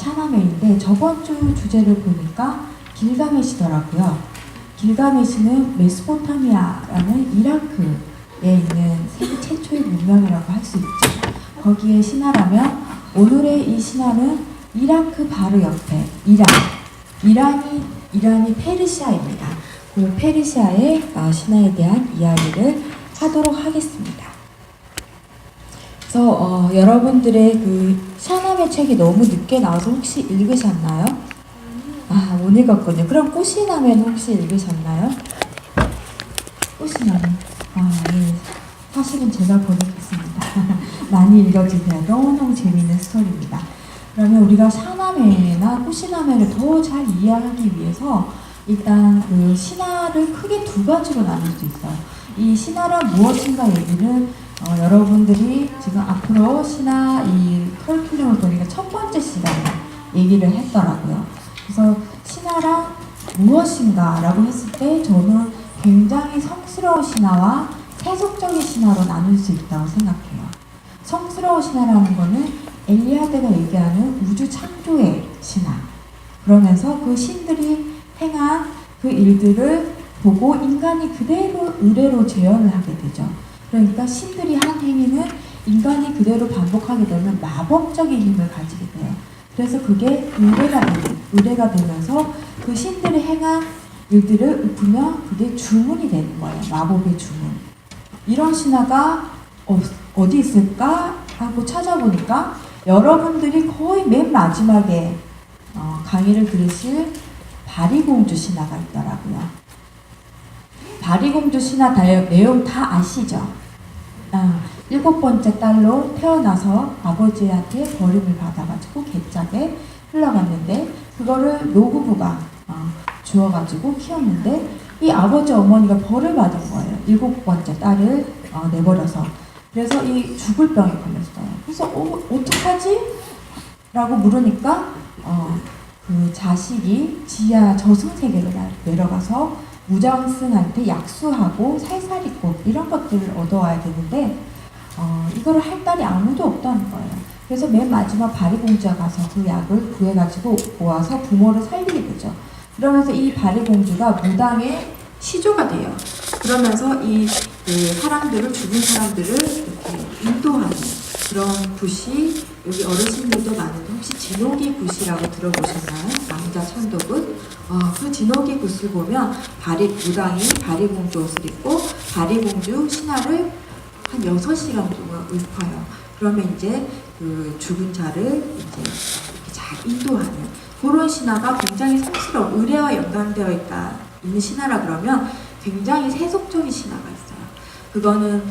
샤나메인데 저번 주 주제를 보니까 길가메시더라고요. 길가메시는 메소포타미아라는 이라크에 있는 세계 최초의 문명이라고 할 수 있죠. 거기에 신화라면 오늘의 이 신화는 이라크 바로 옆에 이란이 페르시아입니다. 그 페르시아의 신화에 대한 이야기를 하도록 하겠습니다. 그래서 여러분들의 그 샤나메 책이 너무 늦게 나와서 혹시 읽으셨나요? 아, 못 읽었군요. 그럼 꽃이나메는 혹시 읽으셨나요? 꽃이나메. 예. 사실은 제가 번역했습니다. 많이 읽어주세요. 너무너무 재미있는 스토리입니다. 그러면 우리가 샤나메나 꽃이나메를 더 잘 이해하기 위해서 일단 그 신화를 크게 두 가지로 나눌 수 있어요. 이 신화란 무엇인가 얘기를 여러분들이 지금 앞으로 신화 이 커리큘럼을 보니까 첫 번째 시간에 얘기를 했더라고요. 그래서 신화란 무엇인가 라고 했을 때 저는 굉장히 성스러운 신화와 세속적인 신화로 나눌 수 있다고 생각해요. 성스러운 신화라는 거는 엘리아드가 얘기하는 우주 창조의 신화. 그러면서 그 신들이 행한 그 일들을 보고 인간이 그대로 의뢰로 재현을 하게 되죠. 그러니까 신들이 한 행위는 인간이 그대로 반복하게 되면 마법적인 힘을 가지게 돼요. 그래서 그게 의뢰가 되면서 그 신들이 행한 일들을 읊으면 그게 주문이 되는 거예요. 마법의 주문. 이런 신화가 어디 있을까 하고 찾아보니까 여러분들이 거의 맨 마지막에 강의를 들으실 바리공주 신화가 있더라고요. 바리공주 신화 내용 다 아시죠? 7번째 딸로 태어나서 아버지한테 버림을 받아가지고 개짝에 흘러갔는데 그거를 노부부가 주워가지고 키웠는데 이 아버지 어머니가 벌을 받은 거예요. 7번째 딸을 내버려서. 그래서 이 죽을 병에 걸렸어요. 그래서 어떡하지? 라고 물으니까 그 자식이 지하 저승세계로 내려가서 무장승한테 약수하고 살살이꽃 이런 것들을 얻어와야 되는데 이거를 할 딸이 아무도 없다는 거예요. 그래서 맨 마지막 바리공주가 가서 그 약을 구해가지고 모아서 부모를 살리게 되죠. 그러면서 이 바리공주가 무당의 시조가 돼요. 그러면서 이 사람들을 죽은 사람들을 이렇게 인도하는 그런 굿이 여기 어르신들도 많은데 혹시 진옥이 굿이라고 들어보셨나요? 남자 천도굿. 그 진옥이 굿을 보면 무당이 바리공주 옷을 입고 바리공주 신화를 한 6시간 동안 읊어요. 그러면 이제 그 죽은 자를 이제 이렇게 잘 인도하는 그런 신화가 굉장히 성스러운 의례와 연관되어 있는 신화라 그러면 굉장히 세속적인 신화가 있어요. 그거는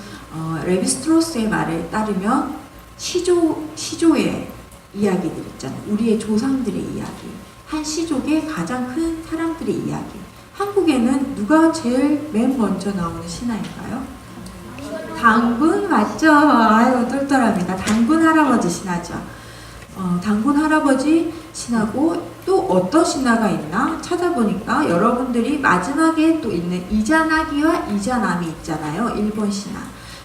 레비스트로스의 말에 따르면 시조의 이야기들 있잖아요. 우리의 조상들의 이야기. 한 시족의 가장 큰 사람들의 이야기. 한국에는 누가 제일 맨 먼저 나오는 신화인가요? 당군 맞죠? 아유 똘똘합니다. 당군 할아버지 신화죠. 당군 할아버지 신화고 또 어떤 신화가 있나 찾아보니까 여러분들이 마지막에 또 있는 이자나기와 이자남이 있잖아요. 일본 신화.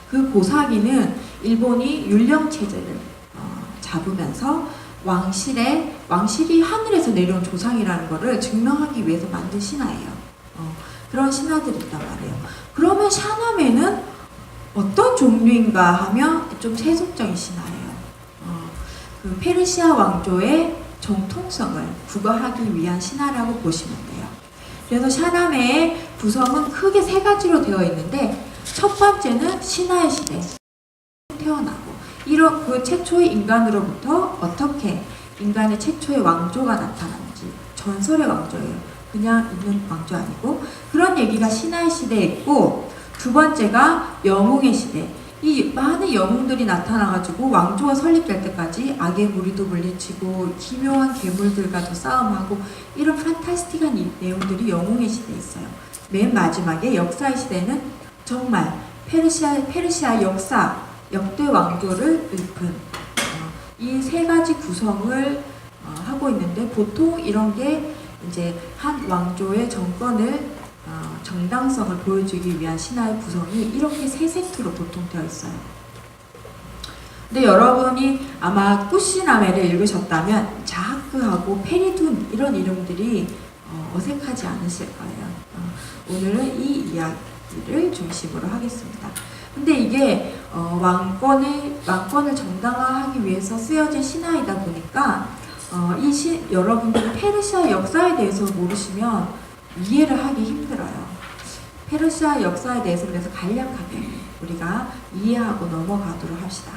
그 고사기는 일본이 율령 체제를 잡으면서 왕실이 하늘에서 내려온 조상이라는 것을 증명하기 위해서 만든 신화예요. 그런 신화들이 있단 말이에요. 그러면 샤나메는 어떤 종류인가 하면 좀 세속적인 신화예요. 그 페르시아 왕조의 정통성을 부과하기 위한 신화라고 보시면 돼요. 그래서 샤나메의 구성은 크게 3가지로 되어 있는데 첫 번째는 신화의 시대. 태어나고 이런 그 최초의 인간으로부터 어떻게 인간의 최초의 왕조가 나타나는지 전설의 왕조예요. 그냥 있는 왕조 아니고 그런 얘기가 신화의 시대에 있고 두 번째가 영웅의 시대. 이 많은 영웅들이 나타나가지고 왕조가 설립될 때까지 악의 무리도 물리치고 기묘한 괴물들과도 싸움하고 이런 판타스틱한 내용들이 영웅의 시대에 있어요. 맨 마지막에 역사의 시대는 정말 페르시아 역대 왕조를 읊은 이 3가지 구성을 하고 있는데 보통 이런 게 이제 한 왕조의 정권을 정당성을 보여주기 위한 신화의 구성이 이렇게 3세트로 보통 되어 있어요. 근데 여러분이 아마 꾸시나메를 읽으셨다면 마스크하고 페리둔 이런 이름들이 어색하지 않으실 거예요. 오늘은 이 이야기를 중심으로 하겠습니다. 근데 이게 왕권을 정당화하기 위해서 쓰여진 신화이다 보니까 여러분들이 페르시아 역사에 대해서 모르시면 이해를 하기 힘들어요. 페르시아 역사에 대해서 그래서 간략하게 우리가 이해하고 넘어가도록 합시다.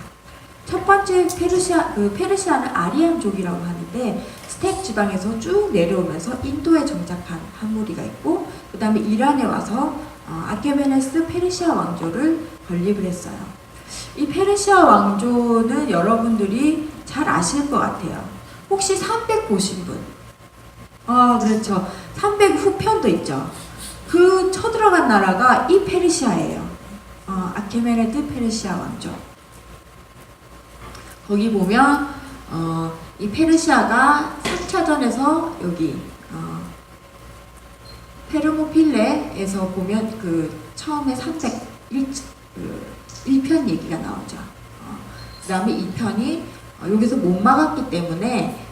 첫 번째 페르시아는 아리안족이라고 하는데 스텝 지방에서 쭉 내려오면서 인도에 정착한 한 무리가 있고 그 다음에 이란에 와서 아케메네스 페르시아 왕조를 건립을 했어요. 이 페르시아 왕조는 여러분들이 잘 아실 것 같아요. 혹시 300 보신 분? 그렇죠. 300 후편도 있죠. 그 쳐들어간 나라가 이 페르시아예요. 아케메네드 페르시아 왕조. 거기 보면 이 페르시아가 3차전에서 여기 페르모필레에서 보면 그 처음에 1편 얘기가 나오죠. 그 다음에 2편이 여기서 못 막았기 때문에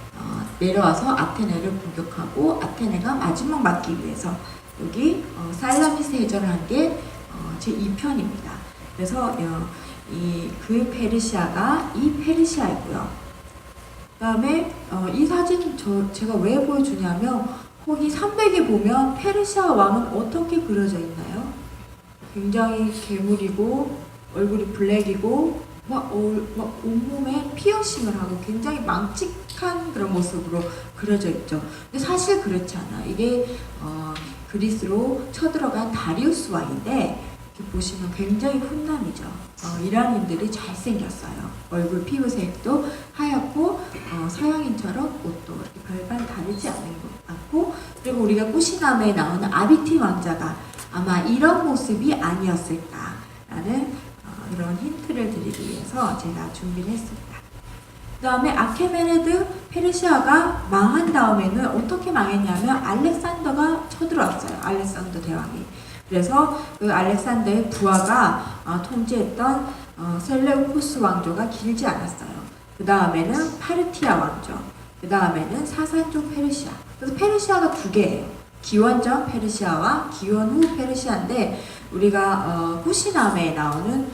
내려와서 아테네를 공격하고 아테네가 마지막 막기 위해서 여기 살라미스 해전을 한 게 제2편입니다. 그래서 그 페르시아가 이 페르시아이고요. 그 다음에 이 사진 제가 왜 보여주냐면 거기 300에 보면 페르시아 왕은 어떻게 그려져 있나요? 굉장히 괴물이고 얼굴이 블랙이고 막 온몸에 피어싱을 하고 굉장히 망측한 그런 모습으로 그려져 있죠. 근데 사실 그렇지 않아. 이게 그리스로 쳐들어간 다리우스 왕인데 이렇게 보시면 굉장히 훈남이죠. 이란인들이 잘생겼어요. 얼굴 피부색도 하얗고 서양인처럼 옷도 이렇게 별반 다르지 않고 그리고 우리가 꾸시남에 나오는 아비티 왕자가 아마 이런 모습이 아니었을까라는 이런 힌트를 드리기 위해서 제가 준비를 했습니다. 그 다음에 아케메네드 페르시아가 망한 다음에는 어떻게 망했냐면 알렉산더가 쳐들어왔어요. 알렉산더 대왕이. 그래서 그 알렉산더의 부하가 통치했던 셀레우코스 왕조가 길지 않았어요. 그 다음에는 파르티아 왕조, 그 다음에는 사산족 페르시아. 그래서 페르시아가 두 개예요. 기원 전 페르시아와 기원 후 페르시아인데 우리가 후시남에 나오는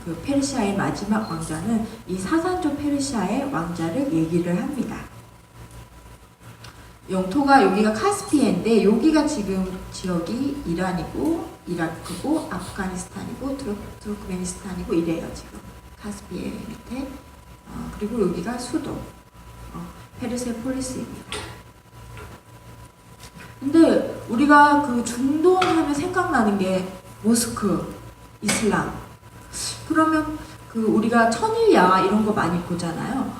그 페르시아의 마지막 왕자는 이 사산족 페르시아의 왕자를 얘기를 합니다. 영토가 여기가 카스피해인데 여기가 지금 지역이 이란이고 이라크고 아프가니스탄이고 투르크메니스탄이고 이래요. 지금 카스피해 밑에 그리고 여기가 수도 페르세폴리스입니다. 근데 우리가 그 중동 하면 생각나는 게 모스크, 이슬람. 그러면 그 우리가 천일야 이런 거 많이 보잖아요.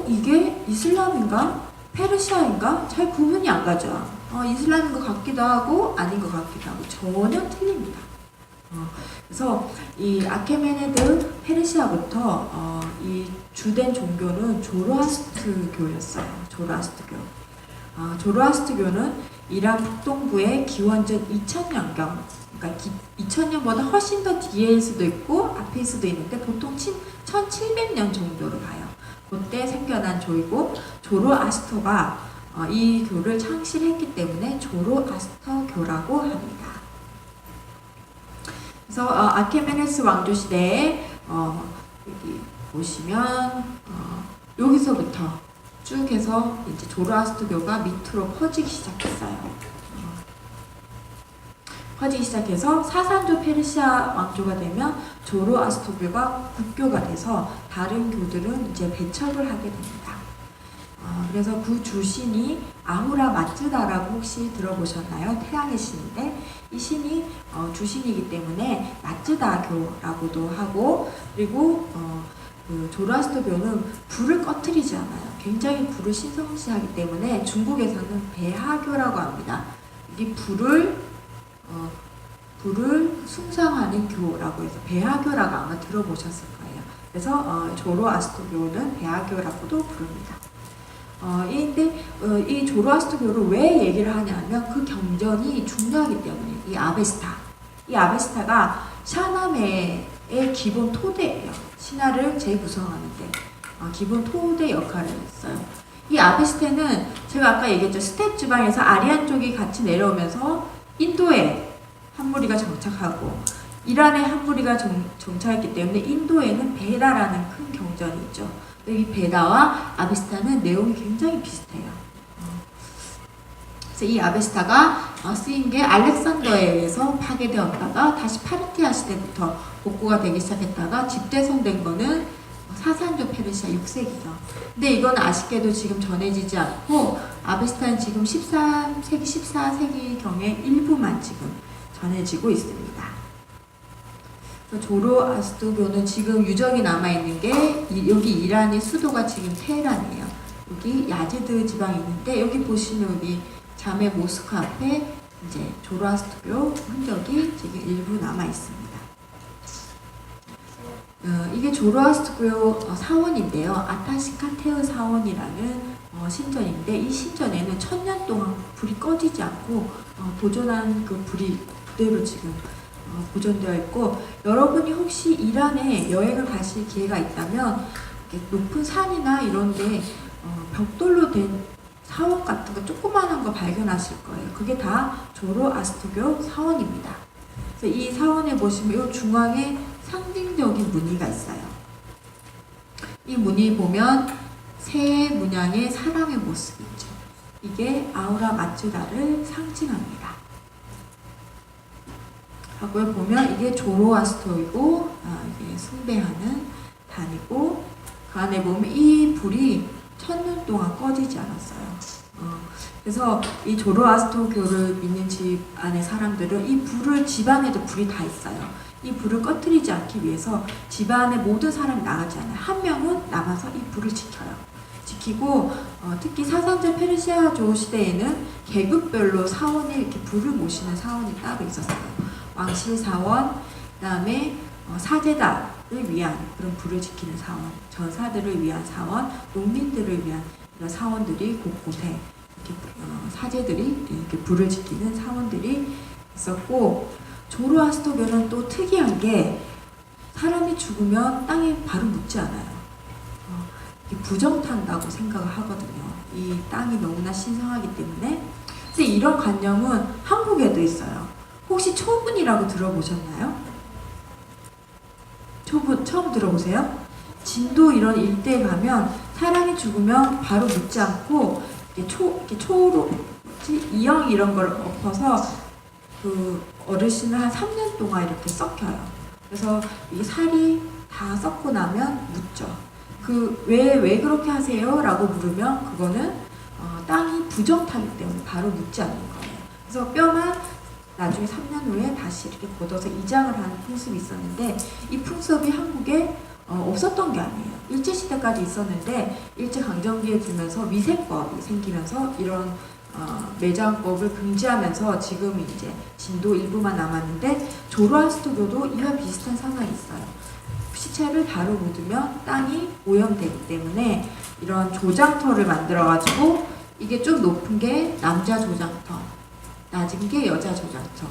이게 이슬람인가? 페르시아인가? 잘 구분이 안 가죠. 이슬람인 것 같기도 하고 아닌 것 같기도 하고 전혀 틀립니다. 그래서 이 아케메네드 페르시아부터 이 주된 종교는 조로아스트교였어요. 조로아스트교. 조로아스트교는 이란 북동부의 기원전 2000년경, 그러니까 2000년보다 훨씬 더 뒤에일 수도 있고 앞일 수도 있는데 보통 1700년 정도로 가요. 그때 생겨난 조이고 조로아스터가 이 교를 창실했기 때문에 조로아스터교라고 합니다. 그래서 아케메네스 왕조 시대에 여기 보시면 여기서부터 쭉 해서 이제 조로아스터교가 밑으로 퍼지기 시작했어요. 퍼지기 시작해서 사산족 페르시아 왕조가 되면 조로아스터교가 국교가 돼서 다른 교들은 이제 배척을 하게 됩니다. 그래서 그 주신이 아후라 마츠다라고 혹시 들어보셨나요? 태양의 신인데 이 신이 주신이기 때문에 마츠다교라고도 하고 그리고 그 조로아스터교는 불을 꺼트리지 않아요. 굉장히 불을 신성시하기 때문에 중국에서는 배하교라고 합니다. 이 불을 숭상하는 교라고 해서 배하교라고 아마 들어보셨을 거예요. 그래서 조로아스터교는 배하교라고도 부릅니다. 근데 이 조로아스터교를 왜 얘기를 하냐면 그 경전이 중요하기 때문에 이 아베스타가 샤나메의 기본 토대예요. 신화를 재구성하는데 기본 토대 역할을 했어요. 이 아베스테는 제가 아까 얘기했죠. 스텝 지방에서 아리안 쪽이 같이 내려오면서 인도에 한 무리가 정착하고 이란에 한 무리가 정착했기 때문에 인도에는 베다라는 큰 경전이 있죠. 이 베다와 아베스타는 내용이 굉장히 비슷해요. 그래서 이 아베스타가 쓰인 게 알렉산더에 의해서 파괴되었다가 다시 파르티아 시대부터 복구가 되기 시작했다가 집대성된 거는 사산조 페르시아 6세기죠. 근데 이건 아쉽게도 지금 전해지지 않고 아베스타는 지금 13세기, 14세기경의 일부만 지금 전해지고 있습니다. 조로아스터교는 지금 유적이 남아있는 게 여기 이란의 수도가 지금 테헤란이에요. 여기 야지드 지방이 있는데 여기 보시면 여기 자메 모스크 앞에 이제 조로아스터교 흔적이 지금 일부 남아있습니다. 이게 조로아스터교 사원인데요. 아타시카테흐 사원이라는 신전인데 이 신전에는 1000년 동안 불이 꺼지지 않고 보존한 그 불이 그대로 지금 보존되어 있고, 여러분이 혹시 이란에 여행을 가실 기회가 있다면 높은 산이나 이런데 벽돌로 된 사원 같은 거 조그마한 거 발견하실 거예요. 그게 다 조로아스터교 사원입니다. 그래서 이 사원에 보시면 이 중앙에 상징적인 무늬가 있어요. 이 무늬 보면 새 문양의 사람의 모습이 있죠. 이게 아우라 마츠다를 상징합니다. 하고 보면 이게 조로아스터이고 이게 숭배하는 단이고, 그 안에 보면 이 불이 1000년 동안 꺼지지 않았어요. 그래서 이 조로아스터교를 믿는 집 안의 사람들은 이 불을, 집안에도 불이 다 있어요. 이 불을 꺼뜨리지 않기 위해서 집안의 모든 사람이 나가지 않아요. 한 명은 남아서 이 불을 지켜요. 지키고 특히 사산조 페르시아조 시대에는 계급별로 사원이 이렇게 불을 모시는 사원이 따로 있었어요. 왕실 사원, 그다음에 사제다를 위한 그런 불을 지키는 사원, 전사들을 위한 사원, 농민들을 위한 이런 사원들이 곳곳에 이렇게 사제들이 이렇게 불을 지키는 사원들이 있었고, 조로아스터교는 또 특이한 게 사람이 죽으면 땅에 바로 묻지 않아요. 부정탄다고 생각을 하거든요. 이 땅이 너무나 신성하기 때문에. 근데 이런 관념은 한국에도 있어요. 혹시 초분이라고 들어보셨나요? 초분 처음 들어보세요? 진도 이런 일대에 가면 사람이 죽으면 바로 묻지 않고 이렇게 초로 이형 이런 걸 엎어서 그 어르신을 한 3년 동안 이렇게 썩혀요. 그래서 이게 살이 다 썩고 나면 묻죠. 왜 그렇게 하세요? 라고 물으면 그거는 땅이 부정타기 때문에 바로 묻지 않는 거예요. 그래서 뼈만 나중에 3년 후에 다시 이렇게 걷어서 이장을 하는 풍습이 있었는데, 이 풍습이 한국에 없었던 게 아니에요. 일제시대까지 있었는데 일제강점기에 들면서 위생법이 생기면서 이런 매장법을 금지하면서 지금 이제 진도 일부만 남았는데, 조로아스터교도 이와 비슷한 상황이 있어요. 시체를 바로 묻으면 땅이 오염되기 때문에 이런 조장터를 만들어가지고, 이게 좀 높은 게 남자 조장터, 낮은 게 여자 조장터.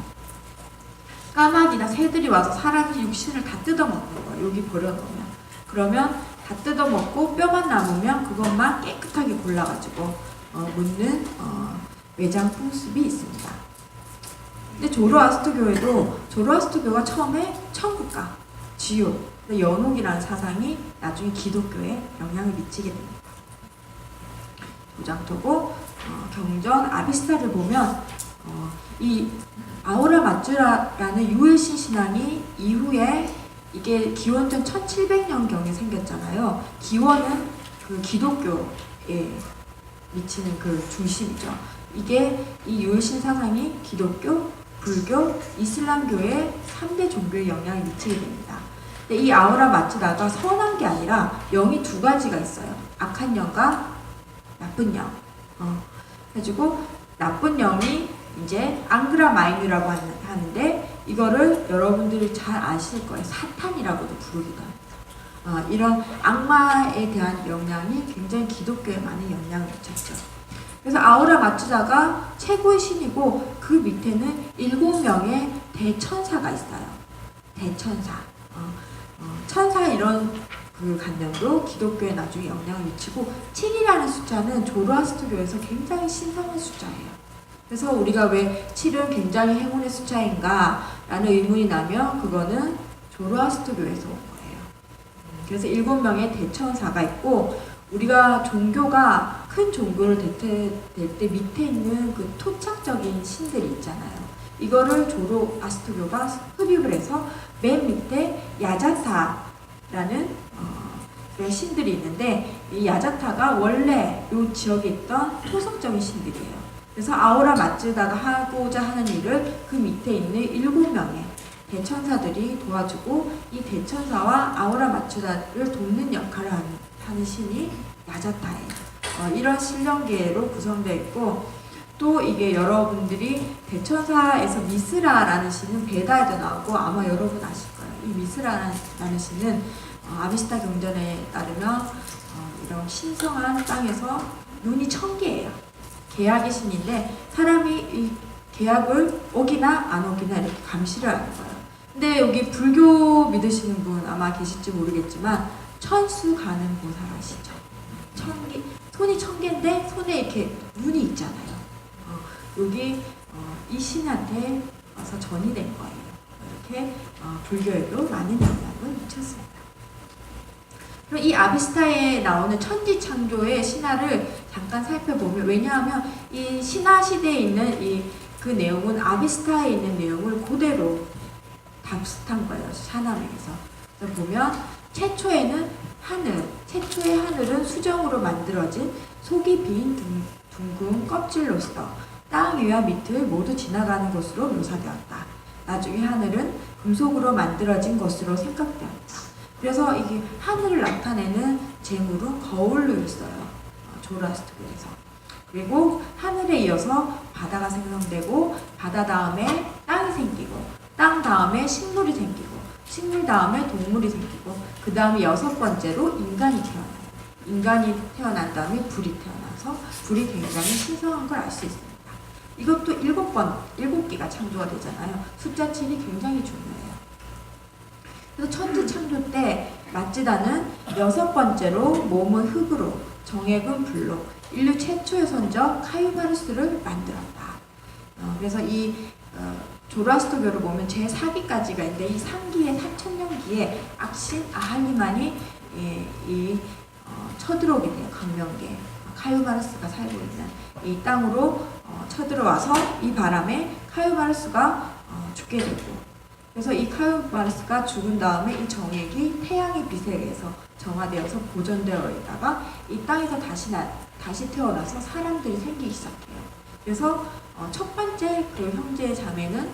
까마귀나 새들이 와서 사람의 육신을 다 뜯어먹는 거예요. 여기 버려놓으면. 그러면 다 뜯어먹고 뼈만 남으면 그것만 깨끗하게 골라가지고 묻는 매장 풍습이 있습니다. 근데 조로아스터교가 처음에 천국가, 지옥, 연옥이라는 사상이 나중에 기독교에 영향을 미치게 됩니다. 조장터고, 경전 아비스타를 보면 이 아우라 마츠라라는 유일신 신앙이 이후에 이게 기원전 1700년경에 생겼잖아요. 기원은 그 기독교에 미치는 그 중심이죠. 이게 이 유일신 사상이 기독교, 불교, 이슬람교의 3대 종교에 영향을 미치게 됩니다. 근데 이 아우라 마츠다가 선한 게 아니라 영이 두 가지가 있어요. 악한 영과 나쁜 영. 그래가지고 나쁜 영이 이제 앙그라 마인이라고 하는데, 이거를 여러분들이 잘 아실 거예요. 사탄이라고도 부르기도 합니다. 이런 악마에 대한 영향이 굉장히 기독교에 많은 영향을 미쳤죠. 그래서 아우라 마츠다가 최고의 신이고, 그 밑에는 7명의 대천사가 있어요. 대천사. 천사 이런 그 관념도 기독교에 나중에 영향을 미치고 7이라는 숫자는 조로아스터교에서 굉장히 신성한 숫자예요. 그래서 우리가 왜 7은 굉장히 행운의 숫자인가 라는 의문이 나면 그거는 조로아스터교에서 온 거예요. 그래서 7명의 대천사가 있고 우리가 종교가 큰 종교를 될 때 밑에 있는 그 토착적인 신들이 있잖아요. 이거를 조로아스터교가 흡입을 해서 맨 밑에 야자타라는 그런 신들이 있는데 이 야자타가 원래 이 지역에 있던 토성적인 신들이에요. 그래서 아우라 마츠다가 하고자 하는 일을 그 밑에 있는 7명의 대천사들이 도와주고 이 대천사와 아우라 마츠다를 돕는 역할을 하는 신이 야자타예요. 이런 신령계로 구성되어 있고 또 이게 여러분들이 대천사에서 미스라라는 신은 베다에도 나오고 아마 여러분 아실 거예요. 이 미스라라는 신은 아비스타 경전에 따르면 이런 신성한 땅에서 눈이 1000개예요. 계약의 신인데 사람이 이 계약을 어기나 안 어기나 이렇게 감시를 하는 거예요. 근데 여기 불교 믿으시는 분 아마 계실지 모르겠지만 천수 가는 보살 아시죠? 1000개, 손이 1000개인데 손에 이렇게 눈이 있잖아요. 여기 이 신한테 와서 전이 된 거예요. 이렇게 불교에도 많은 영향을 미쳤습니다. 그럼 이 아비스타에 나오는 천지창조의 신화를 잠깐 살펴보면 왜냐하면 이 신화 시대에 있는 그 내용은 아비스타에 있는 내용을 그대로 다 비슷한 거예요. 샤나메에서. 그래서 보면 최초의 하늘은 수정으로 만들어진 속이 빈 둥근 껍질로서 땅 위와 밑을 모두 지나가는 것으로 묘사되었다. 나중에 하늘은 금속으로 만들어진 것으로 생각되었다. 그래서 이게 하늘을 나타내는 쟁물은 거울로 있어요. 조로아스터교에서. 그리고 하늘에 이어서 바다가 생성되고 바다 다음에 땅이 생기고 땅 다음에 식물이 생기고 식물 다음에 동물이 생기고 그 다음에 6번째로 인간이 태어나요. 인간이 태어난 다음에 불이 태어나서 불이 굉장히 신성한 걸 알 수 있습니다. 이것도 7개가 창조가 되잖아요. 숫자 7이 굉장히 중요해요. 그래서 천지창조 때 마츠다는 6번째로 몸은 흙으로 정액은 불로 인류 최초의 선적 카유바르스를 만들었다. 그래서 이 조로아스터교를 보면 제4기까지가 있는데 이 3기의 4000년기에 악신 아할리만이 쳐들어오게 돼요. 강명계 카유바르스가 살고 있는 이 땅으로 쳐들어와서 이 바람에 카유바르스가 죽게 되고 그래서 이 카유바르스가 죽은 다음에 이 정액이 태양의 빛에 의해서 정화되어서 보존되어 있다가 이 땅에서 다시 태어나서 사람들이 생기기 시작해요. 그래서 첫 번째 그 형제 자매는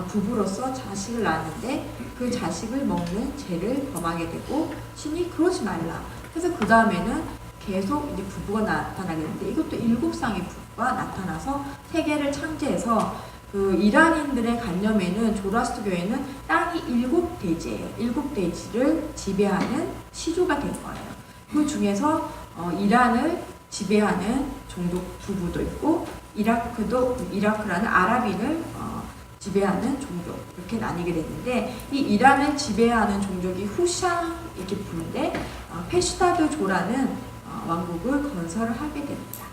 부부로서 자식을 낳았는데 그 자식을 먹는 죄를 범하게 되고 신이 그러지 말라. 그래서 그 다음에는 계속 이제 부부가 나타나게 되는데 이것도 7쌍의 부부가 나타나서 세계를 창제해서 그 이란인들의 관념에는 조로아스터교에는 땅이 7대지예요. 7대지를 지배하는 시조가 된 거예요. 그 중에서 이란을 지배하는 종족 부부도 있고 이라크라는 아랍인을 지배하는 종족 이렇게 나뉘게 됐는데 이 이란을 지배하는 종족이 후샹 이렇게 부르는데 페슈타드조라는 왕국을 건설을 하게 됩니다.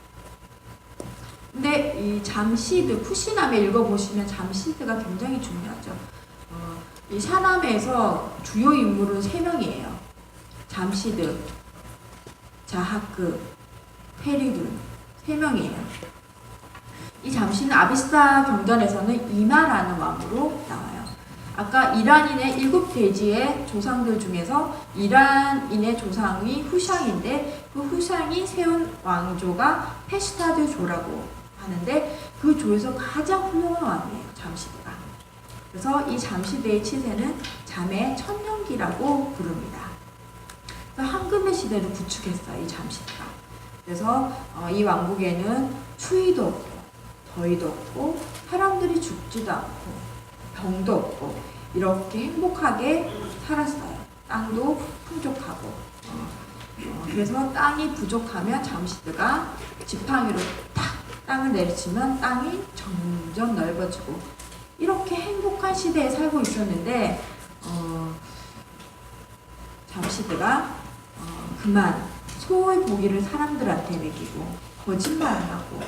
근데 이 잠시드, 푸시남에 읽어보시면 잠시드가 굉장히 중요하죠. 이 샤남에서 주요 인물은 3명이에요. 잠시드, 자하크, 페리둔 3명이에요. 이 잠시는 아비스타 경전에서는 이마라는 왕으로 나와요. 아까 이란인의 7대지의 조상들 중에서 이란인의 조상이 후샹인데 그 후샹이 세운 왕조가 페슈타드조라고 하는데 그 조에서 가장 훌륭한 왕이에요. 잠시드가. 그래서 이 잠시드의 치세는 자매 천년기라고 부릅니다. 황금의 시대를 구축했어요. 이 잠시드가. 그래서 이 왕국에는 추위도 없고 더위도 없고 사람들이 죽지도 않고 병도 없고 이렇게 행복하게 살았어요. 땅도 풍족하고 그래서 땅이 부족하면 잠시드가 지팡이로 탁 땅을 내리치면 땅이 점점 넓어지고 이렇게 행복한 시대에 살고 있었는데 잠시드가 그만 소의 고기를 사람들한테 먹이고 거짓말을 하고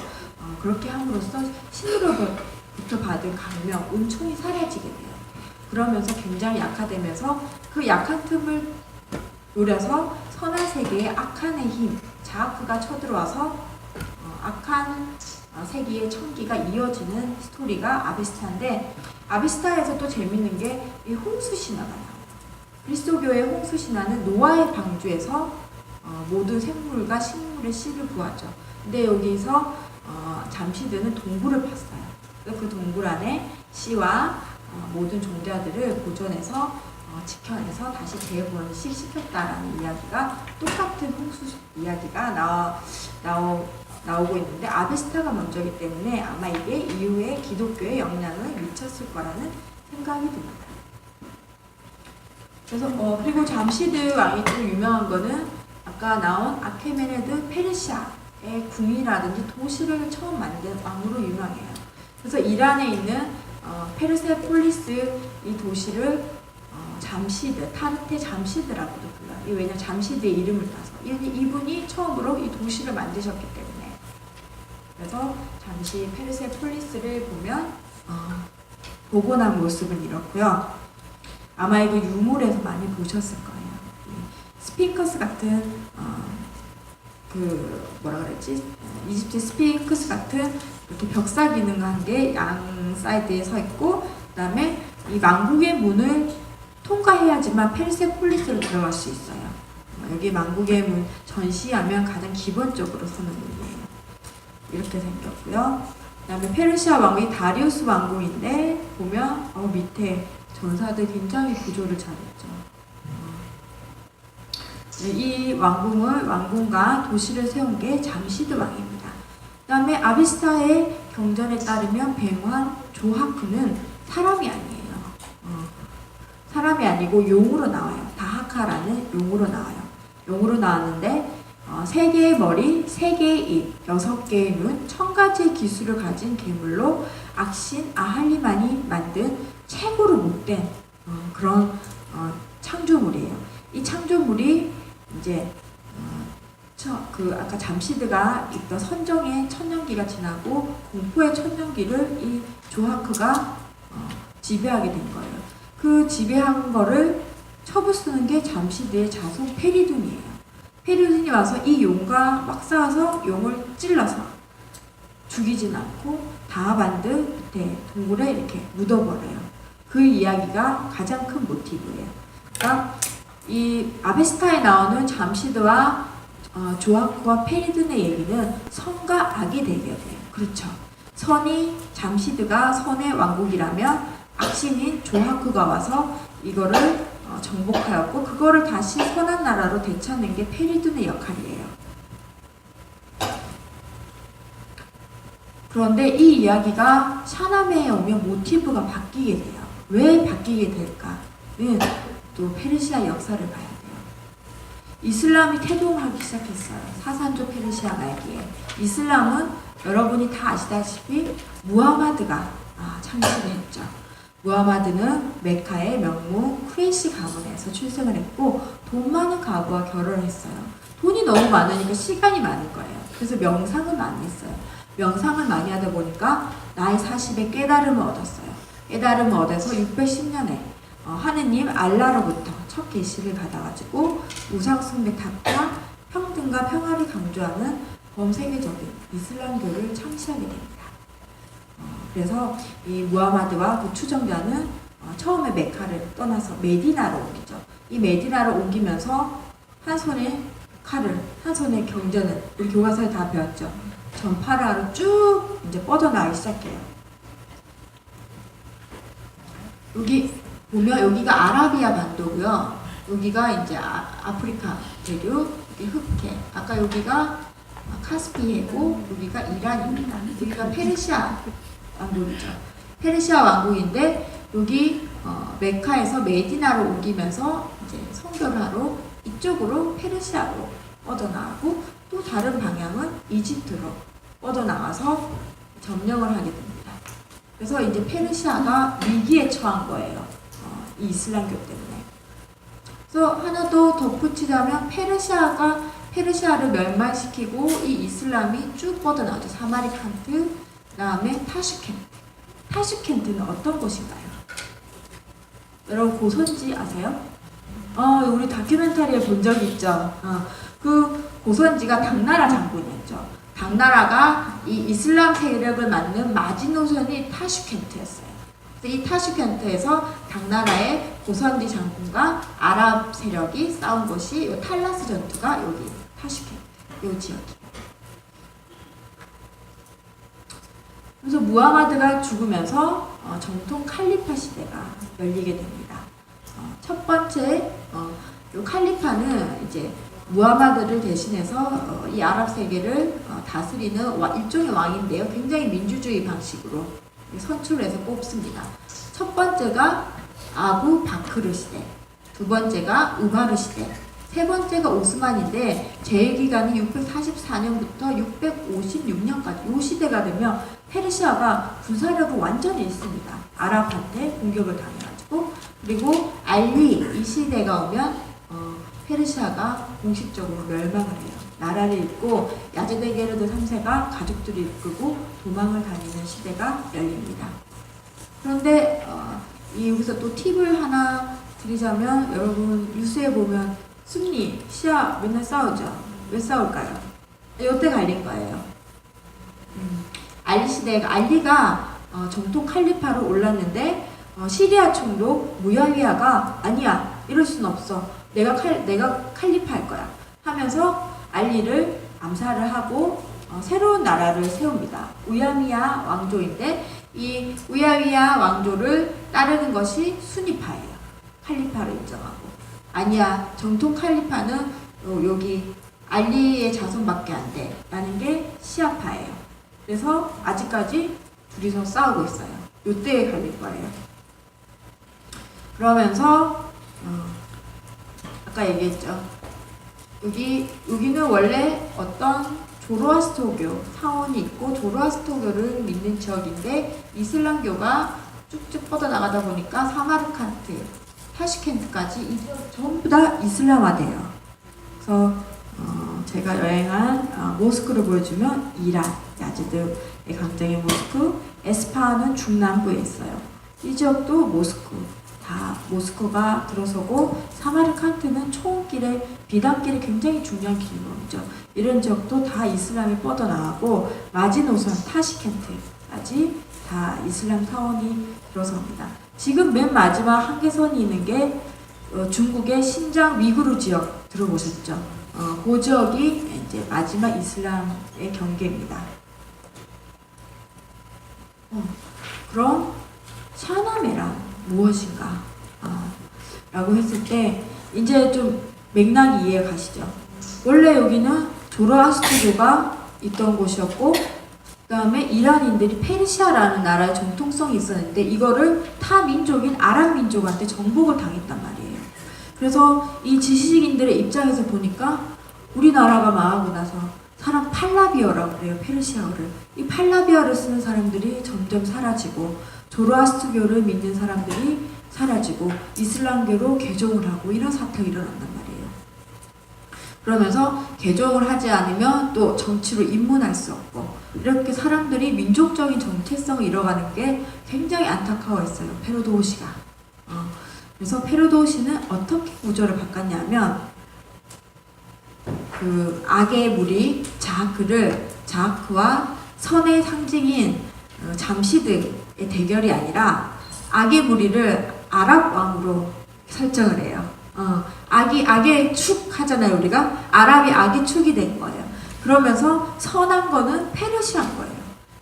그렇게 함으로써 신으로부터 받은 강명, 은총이 사라지게 돼요. 그러면서 굉장히 약화되면서 그 약한 틈을 노려서 선한 세계의 악한의 힘, 자아크가 쳐들어와서 악한 세계의 청기가 이어지는 스토리가 아비스타인데, 아비스타에서 또 재밌는 게 이 홍수 신화가 나와요. 그리스도교의 홍수 신화는 노아의 방주에서 모든 생물과 식물의 씨를 구하죠. 근데 여기서 잠시드는 동굴을 봤어요. 그 동굴 안에 씨와 모든 종자들을 보존해서 지켜내서 다시 재번식시켰다라는 이야기가, 똑같은 홍수 이야기가 나오고 있는데, 아비스타가 먼저이기 때문에 아마 이게 이후에 기독교에 영향을 미쳤을 거라는 생각이 듭니다. 그래서 그리고 잠시드 왕이 또 유명한 거는 아까 나온 아케메네드 페르시아의 궁이라든지 도시를 처음 만든 왕으로 유명해요. 그래서 이란에 있는 페르세폴리스 이 도시를 잠시드, 타르테 잠시드라고도 불러요. 왜냐하면 잠시드의 이름을 따서 이분이 처음으로 이 도시를 만드셨기 때문에. 그래서 잠시 페르세폴리스를 보면 복원한 모습은 이렇고요. 아마 이거 유물에서 많이 보셨을 거예요. 스핑크스 같은 이집트 스핑크스 같은 이렇게 벽사 기능한 게 양 사이드에 서 있고, 그다음에 이 왕국의 문을 통과해야지만 페르세폴리스로 들어갈 수 있어요. 여기 왕국의 문 전시하면 가장 기본적으로 쓰는 문이에요. 이렇게 생겼고요. 그다음에 페르시아 왕국이 다리우스 왕국인데 보면 밑에 전사들 굉장히 구조를 잘했죠. 이 왕궁과 도시를 세운 게 잠시드 왕입니다. 그 다음에 아비스타의 경전에 따르면 뱅왕 조하크는 사람이 아니에요. 사람이 아니고 용으로 나와요. 다하카라는 용으로 나와요. 용으로 나왔는데 3개의 머리, 3개의 입, 6개의 눈, 1000가지의 기술을 가진 괴물로 악신 아할리만이 만든 최고로 못된 그런 창조물이에요. 이 창조물이 이제 아까 잠시드가 있던 선정의 천년기가 지나고 공포의 천년기를 이 조하크가 지배하게 된 거예요. 그 지배한 거를 처부 쓰는 게 잠시드의 자손 페리둔이에요. 페리둔이 와서 이 용과 막 싸워서 용을 찔러서 죽이진 않고 다하반드 밑에 동굴에 이렇게 묻어버려요. 그 이야기가 가장 큰 모티브예요. 그러니까 이 아베스타에 나오는 잠시드와 조하크와 페리둔의 얘기는 선과 악의 대결이에요. 그렇죠. 잠시드가 선의 왕국이라면 악신인 조하크가 와서 이거를 정복하였고, 그거를 다시 선한 나라로 되찾는 게 페리둔의 역할이에요. 그런데 이 이야기가 샤나메에 오면 모티브가 바뀌게 돼요. 왜 바뀌게 될까는 또 페르시아 역사를 봐야 돼요. 이슬람이 태동하기 시작했어요. 사산조 페르시아 말기에. 이슬람은 여러분이 다 아시다시피 무하마드가 창시를 했죠. 무하마드는 메카의 명문 쿠레이시 가문에서 출생을 했고 돈 많은 가부와 결혼을 했어요. 돈이 너무 많으니까 시간이 많을 거예요. 그래서 명상을 많이 했어요. 명상을 많이 하다 보니까 나이 40에 깨달음을 얻었어요. 깨달음을 얻어서 610년에 하느님 알라로부터 첫 계시를 받아가지고 우상숭배 탑과 평등과 평화를 강조하는 범세계적인 이슬람교를 창시하게 됩니다. 그래서 이 무하마드와 그 추종자는 처음에 메카를 떠나서 메디나로 옮기죠. 이 메디나로 옮기면서 한 손에 칼을, 한 손에 경전을, 우리 교과서에 다 배웠죠. 전파를 하러 쭉 이제 뻗어나가기 시작해요. 여기 보면 여기가 아라비아 반도고요. 여기가 이제 아프리카 대륙, 여기 흑해. 아까 여기가 카스피해고 여기가 이란입니다. 여기가 페르시아 왕국이죠. 페르시아 왕국인데 여기 메카에서 메디나로 옮기면서 이제 선교를 하러 이쪽으로 페르시아로 뻗어나가고 또 다른 방향은 이집트로 뻗어나가서 점령을 하게 됩니다. 그래서 이제 페르시아가 위기에 처한 거예요. 이 이슬람교 때문에. 그래서 하나 더 덧붙이자면 페르시아를 멸망시키고 이 이슬람이 쭉 뻗어나오죠. 사마리칸트, 그 다음에 타슈켄트. 타슈켄트는 어떤 곳인가요? 여러분 고선지 아세요? 우리 다큐멘터리에 본 적이 있죠. 그 고선지가 당나라 장군이었죠. 당나라가 이 이슬람 세력을 맡는 마지노선이 타슈켄트였어요. 그래서 이 타슈켄트에서 당나라의 고선지 장군과 아랍 세력이 싸운 곳이 이 탈라스 전투가 여기 타슈켄트, 이 지역이에요. 그래서 무하마드가 죽으면서 정통 칼리파 시대가 열리게 됩니다. 첫 번째 이 칼리파는 이제 무하마드를 대신해서 이 아랍 세계를 다스리는 일종의 왕인데요. 굉장히 민주주의 방식으로 선출해서 뽑습니다. 첫 번째가 아부 바크르 시대, 두 번째가 우마르 시대, 세 번째가 오스만인데 제일 기간이 644년부터 656년까지 이 시대가 되면 페르시아가 군사력을 완전히 잃습니다. 아랍한테 공격을 당해가지고. 그리고 알리 이 시대가 오면 페르시아가 공식적으로 멸망을 해요. 나라를 잃고 야제데게르드 3세가 가족들을 이끌고 도망을 다니는 시대가 열립니다. 그런데 여기서 또 팁을 하나 드리자면, 여러분 뉴스에 보면 순니, 시아 맨날 싸우죠. 왜 싸울까요? 이때 갈린 거예요. 알리가 정통 칼리파로 올랐는데 시리아 총독 무야위야가 아니야, 이럴 순 없어. 내가 칼리파 할 거야 하면서 알리를 암살을 하고 새로운 나라를 세웁니다. 우야미야 왕조인데 이 우야미야 왕조를 따르는 것이 수니파예요. 칼리파를 인정하고. 아니야, 정통 칼리파는 여기 알리의 자손밖에 안 돼 라는 게 시아파예요. 그래서 아직까지 둘이서 싸우고 있어요. 요때에 갈릴 거예요. 그러면서 아까 얘기했죠. 여기는 원래 어떤 조로아스터교 사원이 있고 조로아스터교를 믿는 지역인데 이슬람교가 쭉쭉 뻗어나가다 보니까 사마르칸트, 타슈켄트까지 이 지역 전부 다 이슬람화돼요. 그래서 제가 여행한 모스크를 보여주면 이란, 야즈드의 강점의 모스크, 에스파하는 중남부에 있어요. 이 지역도 다 모스크가 들어서고, 사마르칸트는 초원길에 비단길이 굉장히 중요한 길목이죠. 이런 지역도 다 이슬람이 뻗어나가고 마지노선 타슈켄트까지 다 이슬람 사원이 들어섭니다. 지금 맨 마지막 한계선이 있는 게 중국의 신장 위구르 지역 들어보셨죠? 그 지역이 이제 마지막 이슬람의 경계입니다. 그럼 샤나메란 무엇인가? 라고 했을 때 이제 좀 맥락이 이해 가시죠? 원래 여기는 조로아스터교가 있던 곳이었고, 그 다음에 이란인들이 페르시아라는 나라의 정통성이 있었는데 이거를 타 민족인 아랍 민족한테 정복을 당했단 말이에요. 그래서 이 지식인들의 입장에서 보니까 우리나라가 망하고 나서 사람 팔라비어라고 그래요. 페르시아어를. 이 팔라비어를 쓰는 사람들이 점점 사라지고 조로아스터교를 믿는 사람들이 사라지고 이슬람교로 개종을 하고 이런 사태가 일어난단 말이에요. 그러면서 개종을 하지 않으면 또 정치로 입문할 수 없고, 이렇게 사람들이 민족적인 정체성을 잃어가는 게 굉장히 안타까워했어요. 페르도시가. 그래서 페르도시는 어떻게 구조를 바꿨냐면, 그 악의 무리 자하크와 선의 상징인 잠시드의 대결이 아니라 악의 무리를 아랍 왕으로 설정을 해요. 악의 축 하잖아요, 우리가. 아랍이 악의 축이 된 거예요. 그러면서 선한 거는 페르시아인 거예요.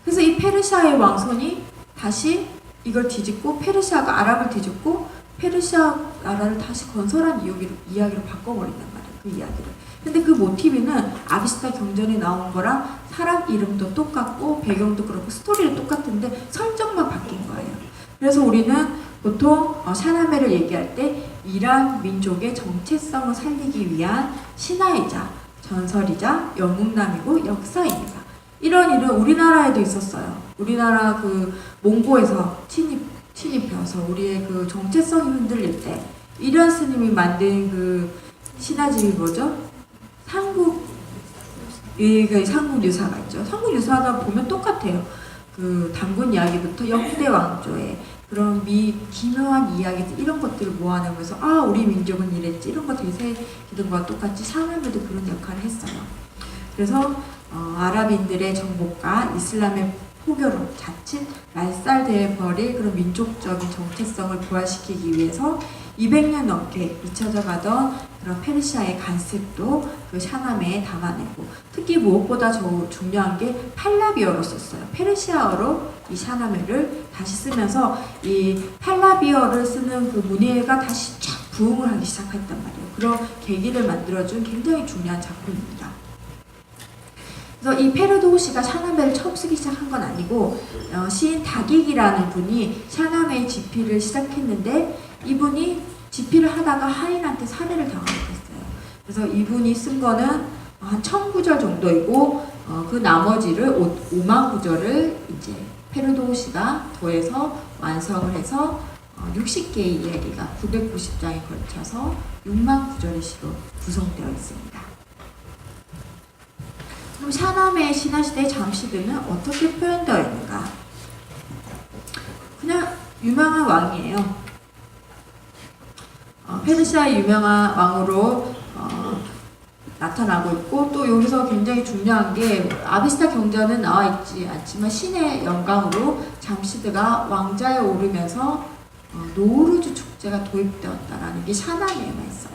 그래서 이 페르시아의 왕손이 다시 이걸 뒤집고 페르시아가 아랍을 뒤집고 페르시아 나라를 다시 건설한 이야기로 바꿔버린단 말이에요. 그 이야기를. 근데 그 모티브는 아비스타 경전에 나온 거랑 사람 이름도 똑같고 배경도 그렇고 스토리도 똑같은데 설정만 바뀐 거예요. 그래서 우리는 보통 샤나메를 얘기할 때 이란 민족의 정체성을 살리기 위한 신화이자 전설이자 영웅남이고 역사입니다. 이런 일은 우리나라에도 있었어요. 우리나라 그 몽고에서 침입해서 우리의 그 정체성이 흔들릴 때 이런 스님이 만든 그 신화집이 뭐죠? 그 삼국유사가 있죠. 삼국유사가 보면 똑같아요. 그 단군 이야기부터 역대 왕조의 그런 기묘한 이야기들 이런 것들을 모아내면서 우리 민족은 이랬지 이런 거 되새기는 거와 똑같이 샤나멜도 그런 역할을 했어요. 그래서 아랍인들의 정복과 이슬람의 포교로 자칫 말살돼 버릴 그런 민족적인 정체성을 부활시키기 위해서 200년 넘게 잊혀져 가던 그런 페르시아의 간습도 그 샤나메에 담아내고, 특히 무엇보다 중요한 게 팔라비어로 썼어요. 페르시아어로 이 샤나메를 다시 쓰면서 이 팔라비어를 쓰는 그 문예가 다시 쫙 부흥을 하기 시작했단 말이에요. 그런 계기를 만들어준 굉장히 중요한 작품입니다. 그래서 이 페르도우시가 샤나메를 처음 쓰기 시작한 건 아니고 시인 다기기라는 분이 샤나메의 집필을 시작했는데 이분이 집필을 하다가 하인한테 살해를 당하게 됐어요. 그래서 이분이 쓴 거는 한 1000구절 정도이고 그 나머지를 5만 구절을 이제 페르도우시가 더해서 완성을 해서 60개의 이야기가 990장에 걸쳐서 6만 구절의 시로 구성되어 있습니다. 그럼 샤나메의 신화시대의 잠시드는 어떻게 표현되어 있는가? 그냥 유명한 왕이에요. 페르시아의 유명한 왕으로 나타나고 있고, 또 여기서 굉장히 중요한 게 아비스타 경전은 나와 있지 않지만 신의 영광으로 잠시드가 왕자에 오르면서 노우루즈 축제가 도입되었다라는 게 샤나메에만 있어요.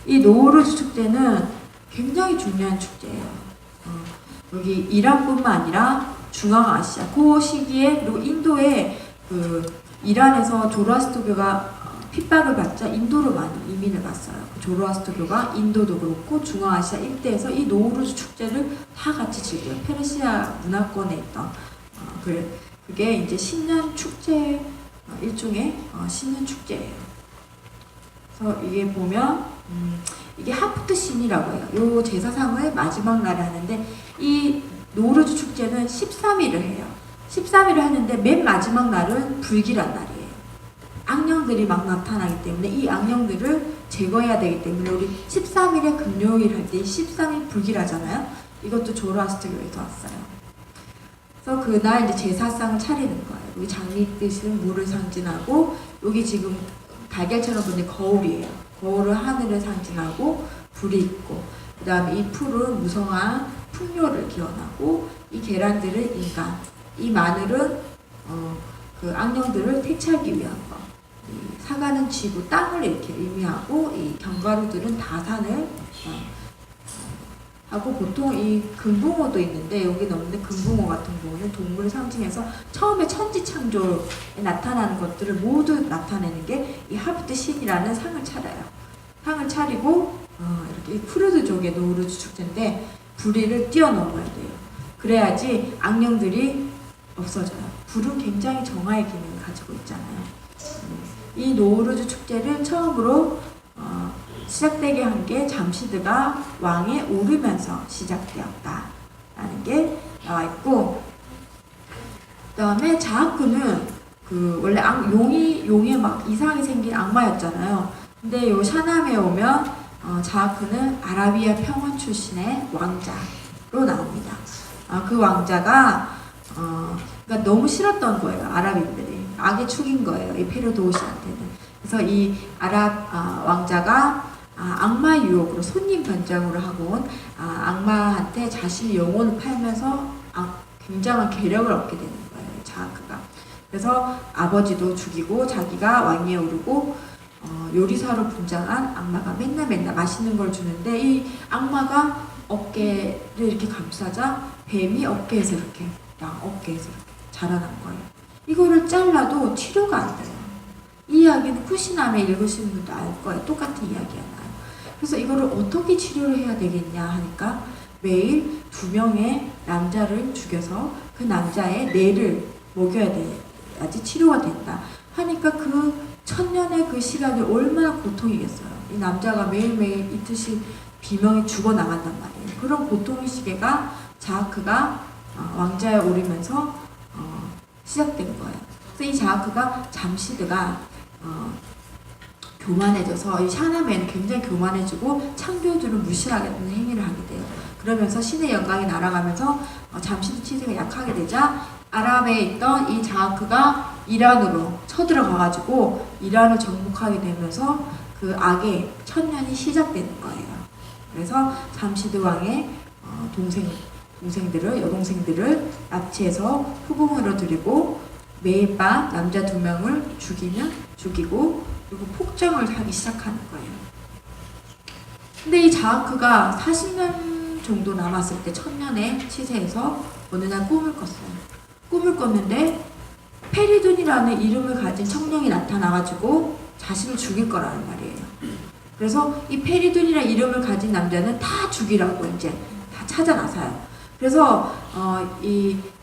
이 노우루즈 축제는 굉장히 중요한 축제예요. 여기 이란뿐만 아니라 중앙아시아 그 시기에, 그리고 인도에 그 이란에서 조로아스터교가 핍박을 받자 인도로 많이 이민을 갔어요. 조로아스터교가 인도도 그렇고 중앙아시아 일대에서 이 노우루즈 축제를 다 같이 즐겨요. 페르시아 문화권에 있던 그게 이제 신년 축제, 일종의 신년 축제예요. 그래서 이게 보면 이게 하프트 신이라고 해요. 요 제사상을 마지막 날에 하는데 이 노우루즈 축제는 13일을 해요. 13일을 하는데 맨 마지막 날은 불길한 날이에요. 악령들이 막 나타나기 때문에 이 악령들을 제거해야 되기 때문에 우리 13일에 금요일 할 때 13일 불길하잖아요. 이것도 조로아스터교에서 왔어요. 그래서 그날 이제 제사상을 차리는 거예요. 여기 장미뜻은 물을 상징하고, 여기 지금 달걀처럼 보이는 거울이에요. 거울은 하늘을 상징하고 불이 있고, 그 다음에 이 풀은 무성한 풍요를 기원하고, 이 계란들은 인간, 이 마늘은 그 악령들을 퇴치하기 위한 거, 이 사과는 지구, 땅을 이렇게 의미하고, 이 견과류들은 다산을 하고, 보통 이 금붕어도 있는데 여기는 없는데, 금붕어 같은 경우는 동물을 상징해서 처음에 천지창조에 나타나는 것들을 모두 나타내는 게 이 하프트 신이라는 상을 차려요. 상을 차리고 이렇게 쿠르드족의 노우루즈 축제인데 불의를 뛰어넘어야 돼요. 그래야지 악령들이 없어져요. 불은 굉장히 정화의 기능을 가지고 있잖아요. 이 노우루즈 축제를 처음으로 시작되게 한 게 잠시드가 왕에 오르면서 시작되었다라는 게 나와 있고, 그 다음에 자하쿠는 그 원래 용이 막 이상하게 생긴 악마였잖아요. 근데 요 샤나메에 오면 자하쿠는 아라비아 평원 출신의 왕자로 나옵니다. 그 왕자가 그러니까 너무 싫었던 거예요. 아랍인들이 악의 축인 거예요. 이 페르도우시한테는. 그래서 이 왕자가 악마 유혹으로 손님 변장으로 하고 온 악마한테 자신의 영혼을 팔면서 굉장한 계력을 얻게 되는 거예요. 자하크가. 그래서 아버지도 죽이고 자기가 왕위에 오르고 요리사로 분장한 악마가 맨날 맛있는 걸 주는데, 이 악마가 어깨를 이렇게 감싸자 뱀이 어깨에서 이렇게 자라난 거예요. 이거를 잘라도 치료가 안 돼요. 이 이야기는 쿠시남에 읽으시는 분도 알 거예요. 똑같은 이야기잖아요. 그래서 이거를 어떻게 치료를 해야 되겠냐 하니까 매일 2명의 남자를 죽여서 그 남자의 뇌를 먹여야 돼야지 치료가 된다 하니까 그 1000년의 그 시간이 얼마나 고통이겠어요. 이 남자가 매일매일 이틀씩 비명이 죽어나간단 말이에요. 그런 고통의 시계가 자하크가 왕자에 오르면서 시작된 거예요. 그래서 이 자하크가 잠시드가 교만해져서 이 샤나메는 굉장히 교만해지고 창조주를 무시하겠다는 행위를 하게 돼요. 그러면서 신의 영광이 날아가면서 잠시도 치세가 약하게 되자 아람에 있던 이 자하크가 이란으로 쳐들어가가지고 이란을 정복하게 되면서 그 악의 천년이 시작되는 거예요. 그래서 잠시드 왕의 여동생들을 납치해서 후궁으로 들이고 매일 밤 남자 2명을 죽이고 그리고 폭정을 하기 시작하는 거예요. 근데 이 자하크가 40년 정도 남았을 때 천년의 치세에서 어느 날 꿈을 꿨어요. 꿈을 꿨는데 페리돈이라는 이름을 가진 청년이 나타나가지고 자신을 죽일 거라는 말이에요. 그래서 이 페리돈이라는 이름을 가진 남자는 다 죽이라고 이제 다 찾아 나서요. 그래서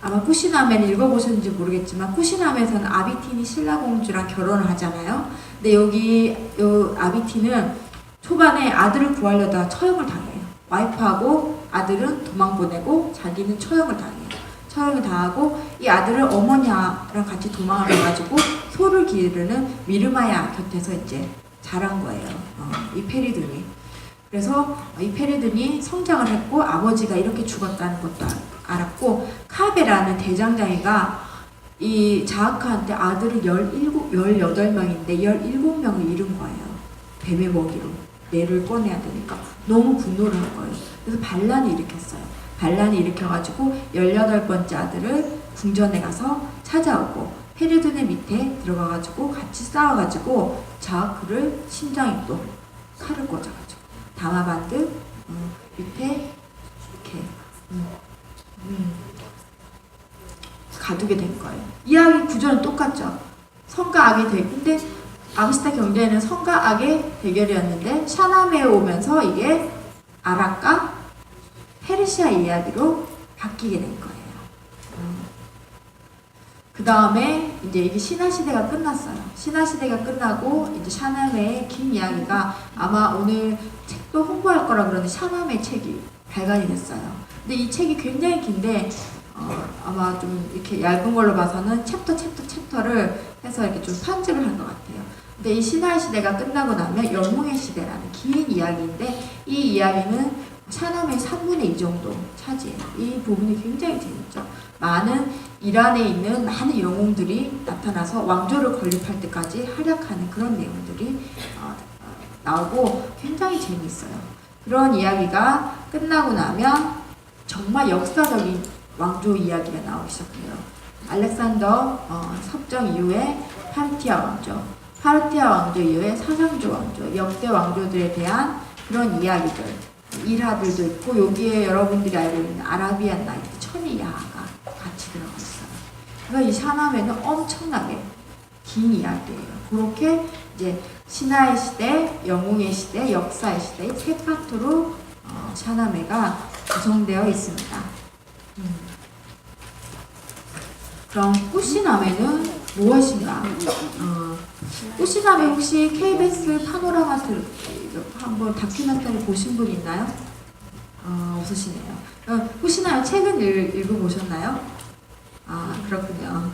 아마 쿠시나메를 읽어보셨는지 모르겠지만 쿠시나메에서는 아비틴이 신라공주랑 결혼을 하잖아요. 근데 여기 아비틴은 초반에 아들을 구하려다가 처형을 당해요. 와이프하고 아들은 도망 보내고 자기는 처형을 당해요. 처형을 당하고 이 아들을 어머니랑 같이 도망을 가가지고 소를 기르는 미르마야 곁에서 이제 자란 거예요. 이 페리돈이. 그래서 이 페리돈이 성장을 했고 아버지가 이렇게 죽었다는 것도 알았고 카베라는 대장장이가 이 자하크한테 아들을 18명인데 17명을 잃은 거예요. 뱀의 먹이로 뇌를 꺼내야 되니까 너무 분노를 한 거예요. 그래서 반란을 일으켰어요. 반란을 일으켜가지고 18번째 아들을 궁전에 가서 찾아오고 페리돈의 밑에 들어가가지고 같이 싸워가지고 자하크를 심장에 또 칼을 꽂아가지고 다마반드 밑에 이렇게 가두게 된 거예요. 이야기 구조는 똑같죠. 선과 악이 근데 아미스타 경제에는 선과 악의 대결이었는데 샤나메에 오면서 이게 아랍과 페르시아 이야기로 바뀌게 된 거예요. 그 다음에 이제 이게 신화 시대가 끝났어요. 신화 시대가 끝나고 이제 샤나메의 긴 이야기가 아마 오늘 책도 홍보할 거라 그러는데 샤나메 책이 발간이 됐어요. 근데 이 책이 굉장히 긴데 아마 좀 이렇게 얇은 걸로 봐서는 챕터를 해서 이렇게 좀 편집을 한 것 같아요. 근데 이 신화 시대가 끝나고 나면 영웅의 시대라는 긴 이야기인데 이 이야기는 샤나메의 3분의 2 정도 차지해요. 이 부분이 굉장히 재밌죠. 이란에 있는 많은 영웅들이 나타나서 왕조를 건립할 때까지 활약하는 그런 내용들이 나오고 굉장히 재미있어요. 그런 이야기가 끝나고 나면 정말 역사적인 왕조 이야기가 나오기 시작해요. 알렉산더 섭정 이후에 파르티아 왕조 이후에 사상조 왕조, 역대 왕조들에 대한 그런 이야기들, 일화들도 있고 여기에 여러분들이 알고 있는 아라비안 나이트, 천의 야하가 같이 들어가 있어요. 그래서 이 샤나메는 엄청나게 긴 이야기예요. 그렇게 이제 신화의 시대, 영웅의 시대, 역사의 시대 세 파트로 샤나메가 구성되어 있습니다. 그럼 꾸시나메는 무엇인가? 꾸시나메 혹시 KBS 파노라마 한번 다큐멘터리 보신 분 있나요? 없으시네요. 꾸시나메 책은 읽어보셨나요? 그렇군요.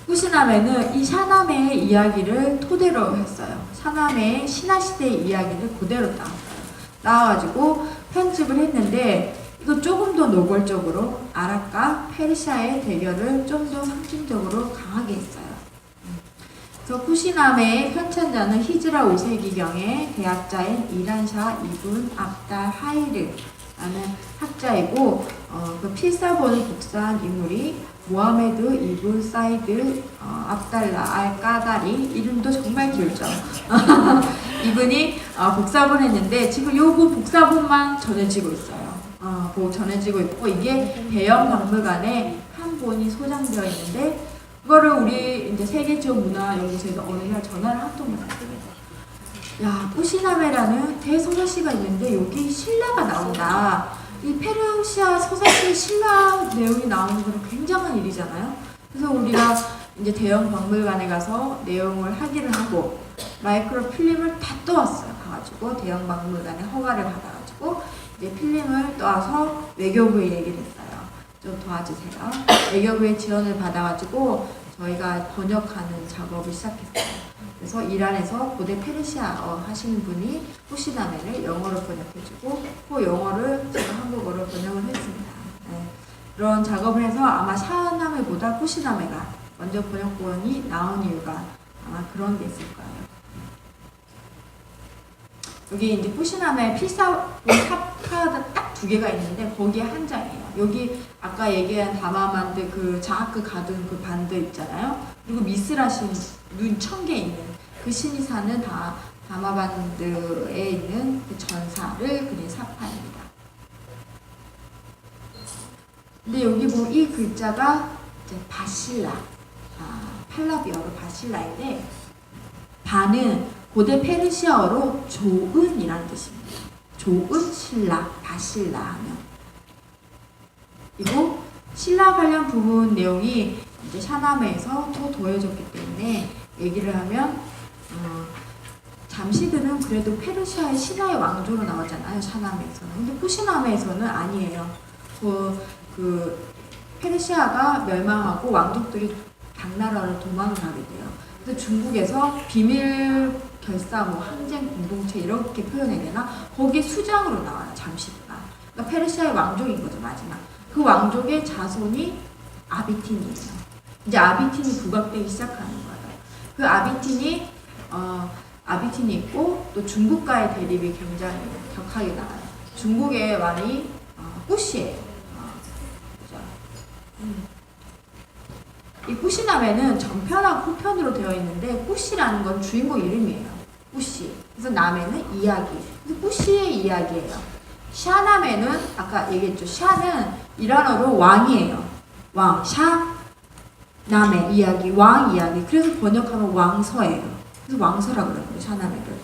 꾸시나메는 이 샤나메의 이야기를 토대로 했어요. 샤나메의 신화시대의 이야기를 그대로 나와가지고 편집을 했는데 이거 조금 더 노골적으로 아랍과 페르시아의 대결을 좀 더 상징적으로 강하게 했어요. 그래서 쿠시나메의 편찬자는 히즈라 5세기경의 대학자인 이란샤 이븐 압달 하이르라는 학자이고 그 필사본을 복사한 인물이 모하메드 이븐 사이드 압달라 알 까다리, 이름도 정말 길죠. 이분이 복사본 했는데 지금 이 복사본만 전해지고 있어요. 전해지고 있고 이게 대형 박물관에 한 본이 소장되어 있는데 그거를 우리 이제 세계지역문화연구소에서 어느 날 전화를 한 통을 받게 돼요. 야, 꾸시나메라는 대서사시가 있는데 여기 신라가 나온다. 이 페르시아 서사시의 신라 내용이 나오는 건 굉장한 일이잖아요. 그래서 우리가 이제 대형 박물관에 가서 내용을 확인을 하고 마이크로 필름을 다 떠왔어요. 가가지고 대형 박물관에 허가를 받아가지고 이제 필름을 떠와서 외교부에 얘기를 했어요. 좀 도와주세요. 외교부의 지원을 받아가지고 저희가 번역하는 작업을 시작했어요. 그래서 이란에서 고대 페르시아어 하시는 분이 쿠시나메를 영어로 번역해주고 그 영어를 제가 한국어로 번역을 했습니다. 네. 그런 작업을 해서 아마 샤나메보다 쿠시나메가 먼저 번역본이 나온 이유가 아마 그런 게 있을 거예요. 여기 이제 쿠시나메 필사본 삽카가 딱 2개가 있는데 거기에 한 장이에요. 여기 아까 얘기한 다마반드 그 자하크 가둔 그 반드 있잖아요. 그리고 미스라신 눈 1000개 있는 그 신이 사는 다마반드에 있는 그 전사를 그린 사파입니다. 근데 여기 보면 이 글자가 이제 바실라, 팔라비어로 바실라인데 바는 고대 페르시아어로 조은이라는 뜻입니다. 조은, 신라, 바실라 하면. 그리고 신라 관련 부분 내용이 이제 샤나메에서 더 더해졌기 때문에 얘기를 하면 잠시들은 그래도 페르시아의 신하의 왕조로 나오잖아요. 샤나메에서는. 근데 쿠시나메에서는 아니에요. 그 페르시아가 멸망하고 왕족들이 당나라로 도망을 가게 돼요. 그래서 중국에서 비밀 결사, 항쟁 공동체 이렇게 표현해야 되나? 거기에 수장으로 나와요. 잠시가. 그러니까 페르시아의 왕족인 거죠. 마지막. 그 왕족의 자손이 아비틴이에요. 이제 아비틴이 부각되기 시작하는 거예요. 그 아비틴이 있고 또 중국과의 대립이 굉장히 격하게 나와요. 중국의 왕이 꾸시예요. 그죠? 이 꾸시남에는 전편하고 후편으로 되어 있는데 꾸시라는 건 주인공 이름이에요. 꾸시. 그래서 남에는 이야기. 그래서 꾸시의 이야기예요. 샤남에는 아까 얘기했죠. 샤는 이란어로 왕이에요. 왕. 샤 남의 이야기. 왕 이야기. 그래서 번역하면 왕서예요. 그래서 왕서라고 그러는 거예요. 샤남에를.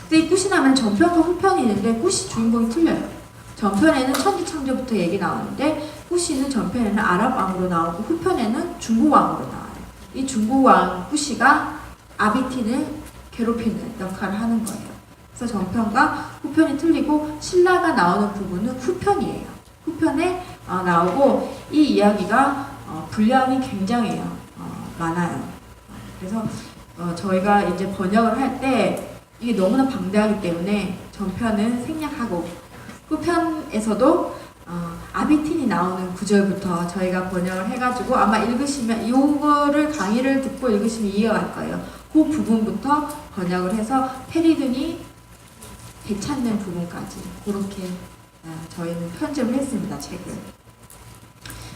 근데 이 꾸시남에는 전편과 후편이 있는데 꾸시 주인공이 틀려요. 전편에는 천지창조부터 얘기 나오는데 꾸시는 전편에는 아랍 왕으로 나오고 후편에는 중국 왕으로 나와요. 이 중국 왕 꾸시가 아비틴을 괴롭히는 역할을 하는 거예요. 그래서 전편과 후편이 틀리고 신라가 나오는 부분은 후편이에요. 후편에 나오고 이 이야기가 분량이 굉장히 많아요. 그래서 저희가 이제 번역을 할 때 이게 너무나 방대하기 때문에 전편은 생략하고 후편에서도 아비틴이 나오는 구절부터 저희가 번역을 해가지고 아마 읽으시면 이거를 강의를 듣고 읽으시면 이해가 갈 거예요. 그 부분부터 번역을 해서 페리든이 되찾는 부분까지 그렇게 저희는 편집을 했습니다. 책을.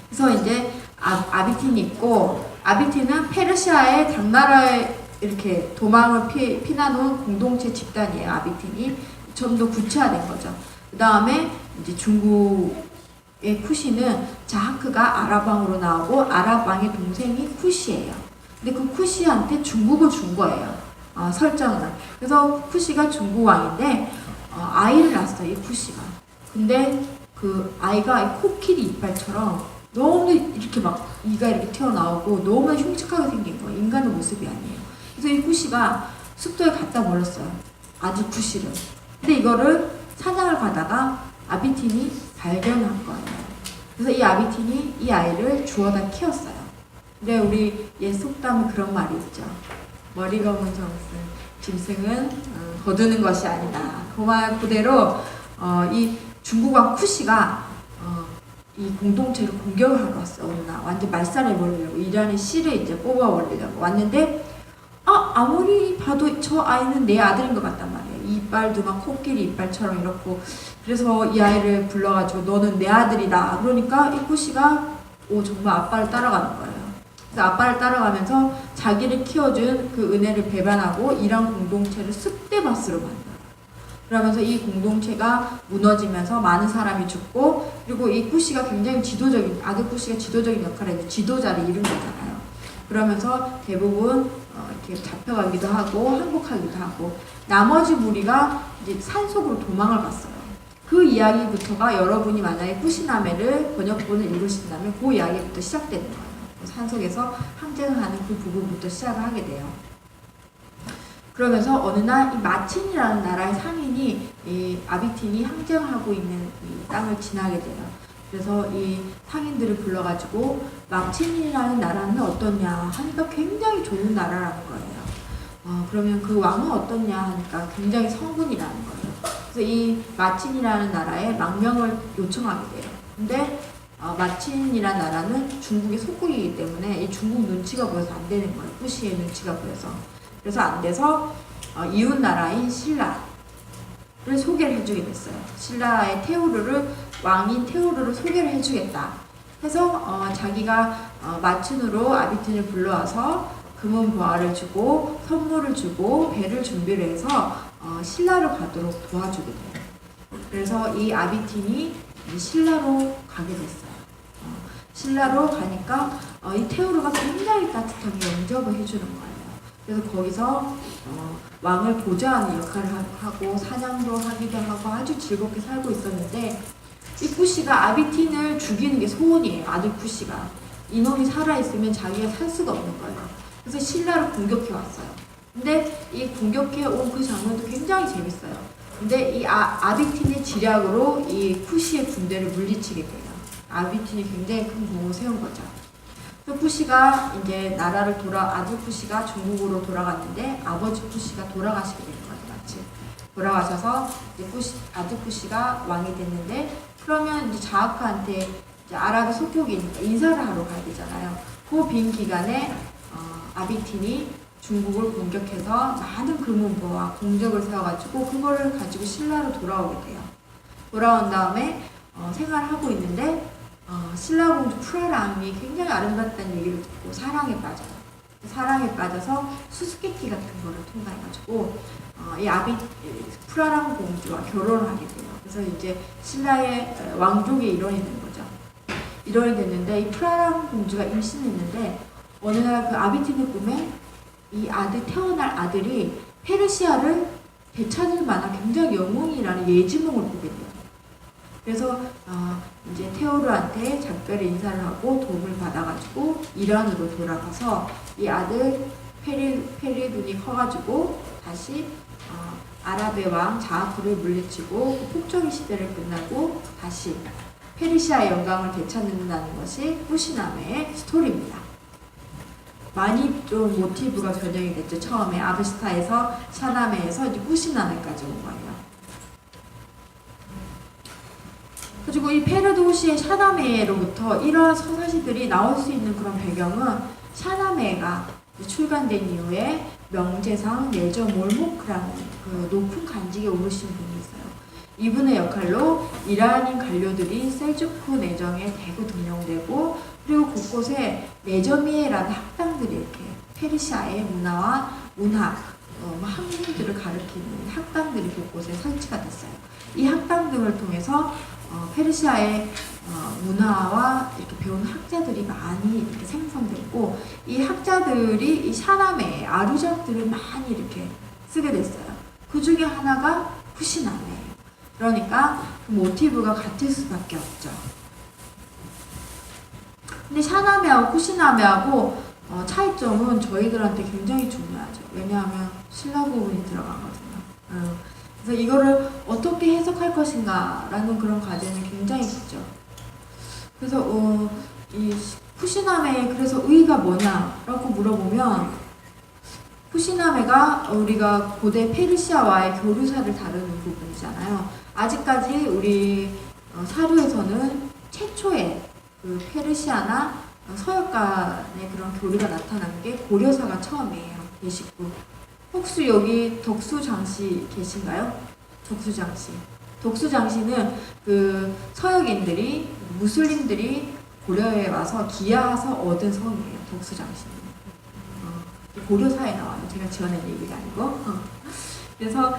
그래서 이제 아비틴이 있고 아비틴은 페르시아의 당나라에 이렇게 도망을 피나놓은 공동체 집단이에요. 아비틴이 좀 더 구체화된 거죠. 그 다음에 이제 중국의 쿠시는 자하크가 아랍왕으로 나오고 아랍왕의 동생이 쿠시예요. 근데 그 쿠시한테 중국을 준 거예요. 설정을. 그래서 쿠시가 중국왕인데 아이를 낳았어요. 이 쿠시가. 근데 그 아이가 코끼리 이빨처럼 너무 이렇게 막 이가 이렇게 튀어나오고 너무 흉측하게 생긴 거예요. 인간의 모습이 아니에요. 그래서 이 쿠시가 숲속에 갖다 버렸어요. 아주 쿠시를. 근데 이거를 사냥을 가다가 아비틴이 발견한 거예요. 그래서 이 아비틴이 이 아이를 주워다 키웠어요. 근데 우리 옛 속담에 그런 말이 있죠. 머리 검은 짐승은 거두는 것이 아니다. 그 말 그대로 이 중국왕 쿠시가 이 공동체를 공격을 하러 왔어요. 어느 날 완전 말살해버리려고 이란의 씨를 이제 뽑아버리려고 왔는데 아무리 봐도 저 아이는 내 아들인 것 같단 말이에요. 이빨도 막 코끼리 이빨처럼 이렇고 그래서 이 아이를 불러가지고 너는 내 아들이다. 그러니까 이 쿠시가 정말 아빠를 따라가는 거예요. 그래서 아빠를 따라가면서 자기를 키워준 그 은혜를 배반하고 이란 공동체를 쑥대밭으로 만들어요. 그러면서 이 공동체가 무너지면서 많은 사람이 죽고 그리고 이 쿠시가 굉장히 아들 쿠시가 지도적인 역할을 해서 지도자를 이룬 거잖아요. 그러면서 대부분 이렇게 잡혀가기도 하고 항복하기도 하고 나머지 무리가 이제 산속으로 도망을 갔어요. 그 이야기부터가 여러분이 만약에 쿠시나메를 번역본을 읽으신다면 그 이야기부터 시작되는 거예요. 산속에서 항쟁을 하는 그 부분부터 시작을 하게 돼요. 그러면서 어느 날 이 마친이라는 나라의 상인이 이 아비틴이 항쟁하고 있는 이 땅을 지나게 돼요. 그래서 이 상인들을 불러가지고 마친이라는 나라는 어떻냐 하니까 굉장히 좋은 나라라는 거예요. 그러면 그 왕은 어떻냐 하니까 굉장히 성군이라는 거예요. 그래서 이 마친이라는 나라에 망명을 요청하게 돼요. 근데 마친이라는 나라는 중국의 속국이기 때문에 이 중국 눈치가 보여서 안 되는 거예요. 후시의 눈치가 보여서. 그래서 안 돼서 이웃 나라인 신라를 소개를 해주게 됐어요. 신라의 테오르를 왕인 테오르를 소개를 해주겠다 해서 자기가 마친으로 아비틴을 불러와서 금은 보화를 주고 선물을 주고 배를 준비를 해서 신라로 가도록 도와주게 돼요. 그래서 이 아비틴이 신라로 가게 됐어요. 신라로 가니까 이 테오르가 굉장히 따뜻하게 영접을 해주는 거예요. 그래서 거기서 왕을 보좌하는 역할을 하고 사냥도 하기도 하고 아주 즐겁게 살고 있었는데 이 쿠시가 아비틴을 죽이는 게 소원이에요. 아들 쿠시가. 이놈이 살아있으면 자기가 살 수가 없는 거예요. 그래서 신라를 공격해 왔어요. 근데 이 공격해 온 그 장면도 굉장히 재밌어요. 근데 이 아비틴의 지략으로 이 쿠시의 군대를 물리치게 돼요. 아비틴이 굉장히 큰 공을 세운 거죠. 그래서 쿠시가 이제 아들 쿠시가 중국으로 돌아갔는데 아버지 쿠시가 돌아가시게 되는 거예요. 마치 돌아가셔서 이제 아들 쿠시가 왕이 됐는데 그러면 이제 자하크한테 이제 아랍의 속국이니까 인사를 하러 가야 되잖아요. 그 빈 기간에 아비틴이 중국을 공격해서 많은 금은보와 공적을 세워가지고 그거를 가지고 신라로 돌아오게 돼요. 돌아온 다음에 생활하고 있는데 신라 공주 프라랑이 굉장히 아름답다는 얘기를 듣고 사랑에 빠져요. 사랑에 빠져서 수수께끼 같은 거를 통과해가지고 이 프라랑 공주와 결혼을 하게 돼요. 그래서 이제 신라의 왕족의 일원이 된 거죠. 일원이 됐는데 이 프라랑 공주가 임신했는데 어느 날 그 아비틴의 꿈에 이 태어날 아들이 페르시아를 되찾을 만한 굉장히 영웅이라는 예지몽을 보게 돼요. 그래서 이제 테오르한테 작별의 인사를 하고 도움을 받아가지고 이란으로 돌아가서 이 아들 페리둔이 커가지고 다시 아랍의 왕 자하크를 물리치고 그 폭정의 시대를 끝나고 다시 페르시아의 영광을 되찾는다는 것이 후시나메의 스토리입니다. 많이 좀 모티브가 변형이 됐죠. 처음에 아브스타에서 샤나메에서 이제 후시나메까지 온 거예요. 그리고 이 페르도시의 샤나메로부터 이러한 서사시들이 나올 수 있는 그런 배경은 샤나메가 출간된 이후에 명제상 네저 몰모크라는 그 높은 간직에 오르신 분이 있어요. 이분의 역할로 이란인 관료들이 셀주크 내정에 대거 등용되고 그리고 곳곳에 네저미에라는 학당들이 이렇게 페르시아의 문화와 문학, 학문들을 가르치는 학당들이 곳곳에 설치가 됐어요. 이 학당 등을 통해서 페르시아의 문화와 이렇게 배운 학자들이 많이 이렇게 생성됐고 이 학자들이 이 샤나메 아루작들을 많이 이렇게 쓰게 됐어요. 그 중에 하나가 후시나메예요. 그러니까 그 모티브가 같을 수밖에 없죠. 근데 샤나메하고 후시나메하고 차이점은 저희들한테 굉장히 중요하죠. 왜냐하면 신라 부분이 들어가거든요. 그래서 이거를 어떻게 해석할 것인가라는 그런 과제는 굉장히 크죠. 그래서 이 후시나메의 그래서 의의가 뭐냐라고 물어보면 후시나메가 우리가 고대 페르시아와의 교류사를 다루는 부분이잖아요. 아직까지 우리 사료에서는 최초의 그 페르시아나 서역 간의 그런 교류가 나타난 게 고려사가 처음이에요. 제19. 혹시 여기 덕수장씨 계신가요? 덕수장씨. 덕수장씨는 그 서역인들이 무슬림들이 고려에 와서 기하서 얻은 성이에요. 덕수장씨는. 고려사에 나와요. 제가 지어낸 얘기가 아니고. 그래서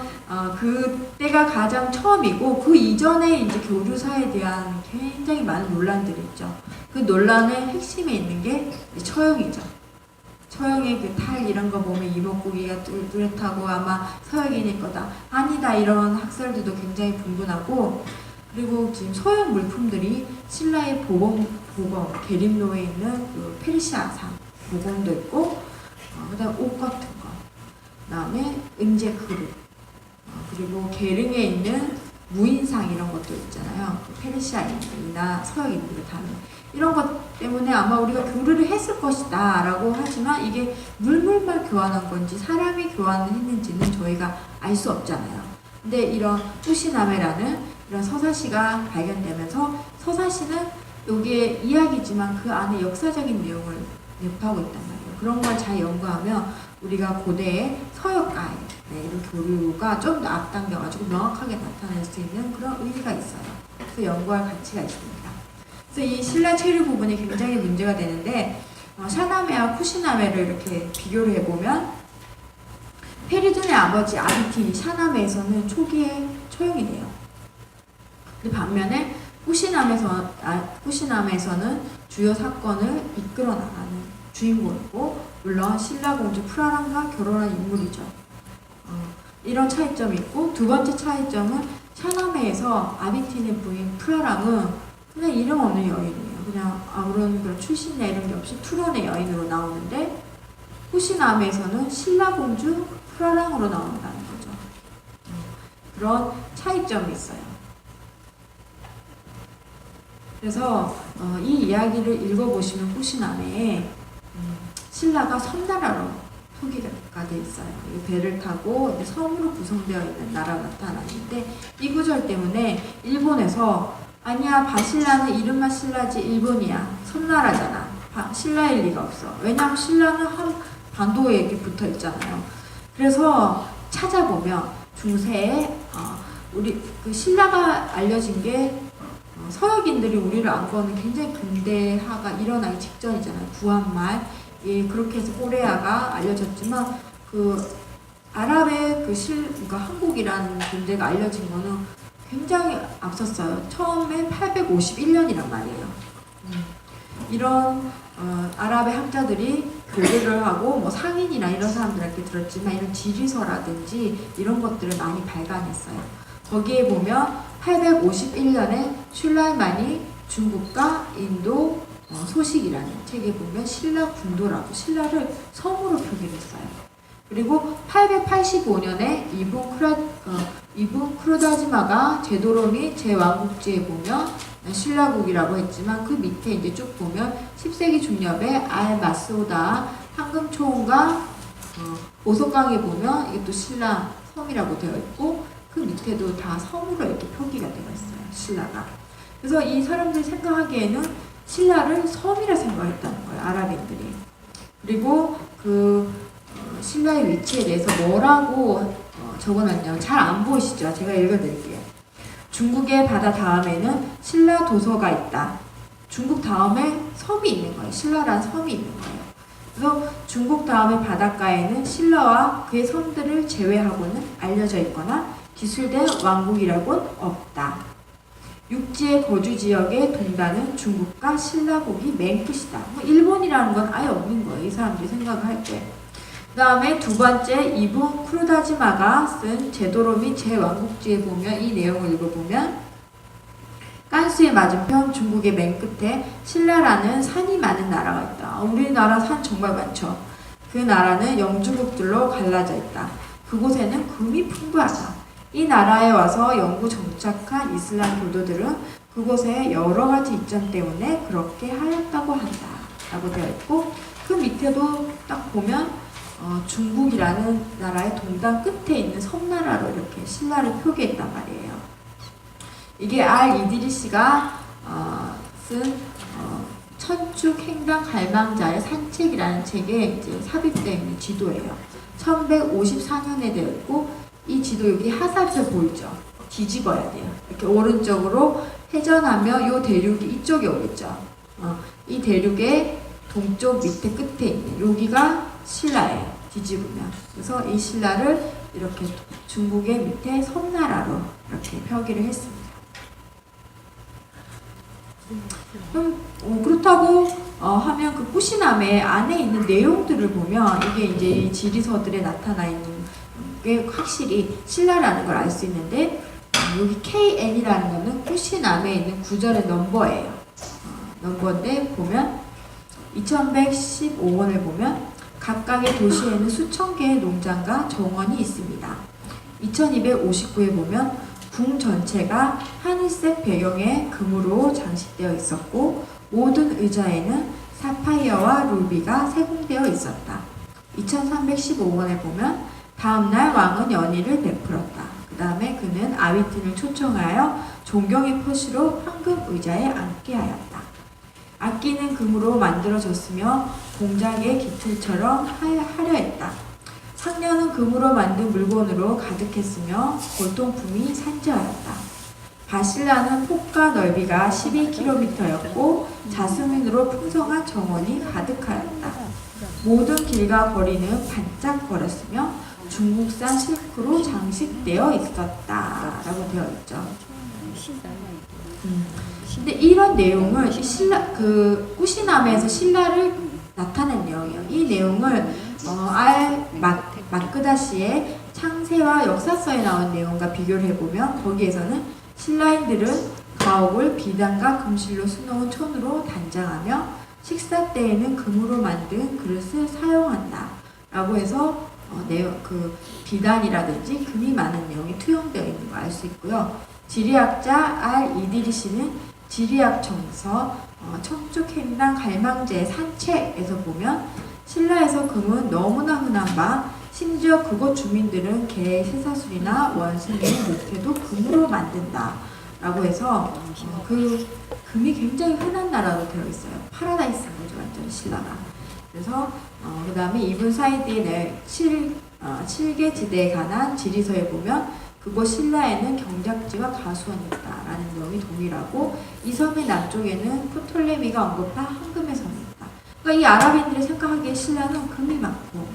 그때가 가장 처음이고 그 이전에 이제 교류사에 대한 굉장히 많은 논란들이 있죠. 그 논란의 핵심에 있는 게 처형이죠. 처형의 그 탈 이런 거 보면 이목구비가 뚜렷하고 아마 서역인일 거다. 아니다 이런 학설들도 굉장히 분분하고 그리고 지금 서역 물품들이 신라의 보검 계림로에 있는 그 페르시아상 보검도 있고 그다음 옷 같은 거, 그다음에 은제 그릇, 그리고 계릉에 있는 무인상 이런 것도 있잖아요. 페르시아인이나 서양인들을 다루는 이런 것 때문에 아마 우리가 교류를 했을 것이다 라고 하지만 이게 물물만 교환한 건지 사람이 교환을 했는지는 저희가 알 수 없잖아요. 근데 이런 후시나메라는 이런 서사시가 발견되면서 서사시는 여기에 이야기지만 그 안에 역사적인 내용을 내포하고 있단 말이에요. 그런 걸 잘 연구하면 우리가 고대의 서역가의 이런 교류가 좀 더 앞당겨가지고 명확하게 나타낼 수 있는 그런 의미가 있어요. 그래서 연구할 가치가 있습니다. 그래서 이 신라 체류 부분이 굉장히 문제가 되는데 샤나메와 쿠시나메를 이렇게 비교를 해보면 페리둔의 아버지 아비틴이 샤나메에서는 초기에 처형이 돼요. 근데 반면에 후시남에서는 주요 사건을 이끌어 나가는 주인공이고 물론 신라 공주 프라랑과 결혼한 인물이죠. 이런 차이점이 있고 두 번째 차이점은 샤나메에서 아비틴의 부인 프라랑은 그냥 이름 없는 여인이에요. 그냥 아무런 그런 출신이나 이런 게 없이 투론의 여인으로 나오는데 후시남에서는 신라 공주 프라랑으로 나온다는 거죠. 그런 차이점이 있어요. 그래서 이 이야기를 읽어보시면 후시남에 신라가 섬나라로 표기가 돼 있어요. 이 배를 타고 섬으로 구성되어 있는 나라가 나타나는데 이 구절 때문에 일본에서 아니야 바신라는 이름만 신라지 일본이야 섬나라잖아 신라일 리가 없어. 왜냐하면 신라는 한 반도에 이렇게 붙어 있잖아요. 그래서 찾아보면 중세에 우리 그 신라가 알려진 게 서역인들이 우리를 안 거는 굉장히 근대화가 일어나기 직전이잖아요. 구한말 그렇게 해서 코레아가 알려졌지만 그 아랍의 그러니까 한국이라는 존재가 알려진 거는 굉장히 앞섰어요. 처음에 851년이란 말이에요. 이런 아랍의 학자들이 교류를 하고 뭐 상인이나 이런 사람들한테 들었지만 이런 지리서라든지 이런 것들을 많이 발간했어요. 거기에 보면 851년에 슐라이만이 중국과 인도 소식이라는 책에 보면 신라 군도라고 신라를 섬으로 표기했어요. 그리고 885년에 이분 크루다지마가 제도로미 제왕국지에 보면 신라국이라고 했지만 그 밑에 이제 쭉 보면 10세기 중엽에 알마스오다 황금초원과 오석강에 보면 이게 또 신라 섬이라고 되어 있고 그 밑에도 다 섬으로 이렇게 표기가 되어 있어요. 신라가. 그래서 이 사람들이 생각하기에는 신라를 섬이라 생각했다는 거예요. 아랍인들이. 그리고 그 신라의 위치에 대해서 뭐라고 적어놨냐면 잘 안 보이시죠? 제가 읽어드릴게요. 중국의 바다 다음에는 신라 도서가 있다. 중국 다음에 섬이 있는 거예요. 신라라는 섬이 있는 거예요. 그래서 중국 다음에 바닷가에는 신라와 그의 섬들을 제외하고는 알려져 있거나 기술된 왕국이라고는 없다. 육지의 거주 지역의 동단은 중국과 신라국이 맨 끝이다. 뭐 일본이라는 건 아예 없는 거예요. 이 사람들이 생각을 할 때. 그 다음에 두 번째 이분 크루다지마가 쓴 제도로미 제왕국지에 보면 이 내용을 읽어보면 깐수의 맞은편 중국의 맨 끝에 신라라는 산이 많은 나라가 있다. 우리나라 산 정말 많죠. 그 나라는 영주국들로 갈라져 있다. 그곳에는 금이 풍부하다. 이 나라에 와서 영구 정착한 이슬람 교도들은 그곳에 여러 가지 이점 때문에 그렇게 하였다고 한다. 라고 되어 있고 그 밑에도 딱 보면 중국이라는 나라의 동단 끝에 있는 섬나라로 이렇게 신라를 표기했단 말이에요. 이게 이디리시가 쓴 천축 행당 갈망자의 산책이라는 책에 이제 삽입되어 있는 지도예요. 1154년에 되어 있고 이 지도 여기 하살표 보이죠? 뒤집어야 돼요. 이렇게 오른쪽으로 회전하며 이 대륙이 이쪽에 오겠죠. 이 대륙의 동쪽 밑에 끝에 있는 여기가 신라예요. 뒤집으면. 그래서 이 신라를 이렇게 중국의 밑에 섬나라로 이렇게 표기를 했습니다. 그렇다고 하면 그 꾸시남의 안에 있는 내용들을 보면 이게 이제 이 지리서들에 나타나 있는 게 확실히 신라라는 걸 알 수 있는데 여기 KN이라는 거는 꾸시남에 있는 구절의 넘버예요. 넘버인데 보면 2115원을 보면 각각의 도시에는 수천 개의 농장과 정원이 있습니다. 2259에 보면 궁 전체가 하늘색 배경에 금으로 장식되어 있었고 모든 의자에는 사파이어와 루비가 세공되어 있었다. 2315번에 보면 다음날 왕은 연희를 베풀었다. 그 다음에 그는 아위튼을 초청하여 존경의 표시로 황금 의자에 앉게 하였다. 악기는 금으로 만들어졌으며 공작의 기틀처럼 하려 했다. 상녀는 금으로 만든 물건으로 가득했으며 골동품이 산재하였다. 바실라는 폭과 넓이가 12km였고 자스민으로 풍성한 정원이 가득하였다. 모든 길과 거리는 반짝거렸으며 중국산 실크로 장식되어 있었다 라고 되어 있죠. 근데 이런 내용을 꾸시나무에서 신라를 나타낸 내용이에요. 이 내용을 마크다시의 창세와 역사서에 나온 내용과 비교를 해보면 거기에서는 신라인들은 가옥을 비단과 금실로 수놓은 촌으로 단장하며 식사 때에는 금으로 만든 그릇을 사용한다 라고 해서 비단이라든지 금이 많은 내용이 투영되어 있는 걸 알 수 있고요. 지리학자 알 이드리시는 지리학 정서 청축행당 갈망제의 산책에서 보면 신라에서 금은 너무나 흔한 바 심지어 그곳 주민들은 개 쇠사슬이나 원숭이 목태도 금으로 만든다 라고 해서 그 금이 굉장히 흔한 나라로 되어 있어요. 파라다이스인 거죠, 완전 신라가. 그래서 그 다음에 이분 사이드의 7개 지대에 관한 지리서에 보면 그곳 신라에는 경작지와 가수원이 있다라는 내용이 동일하고 이 섬의 남쪽에는 프톨레미가 언급한 황금의 섬이 있다. 그러니까 이 아랍인들이 생각하기에 신라는 금이 많고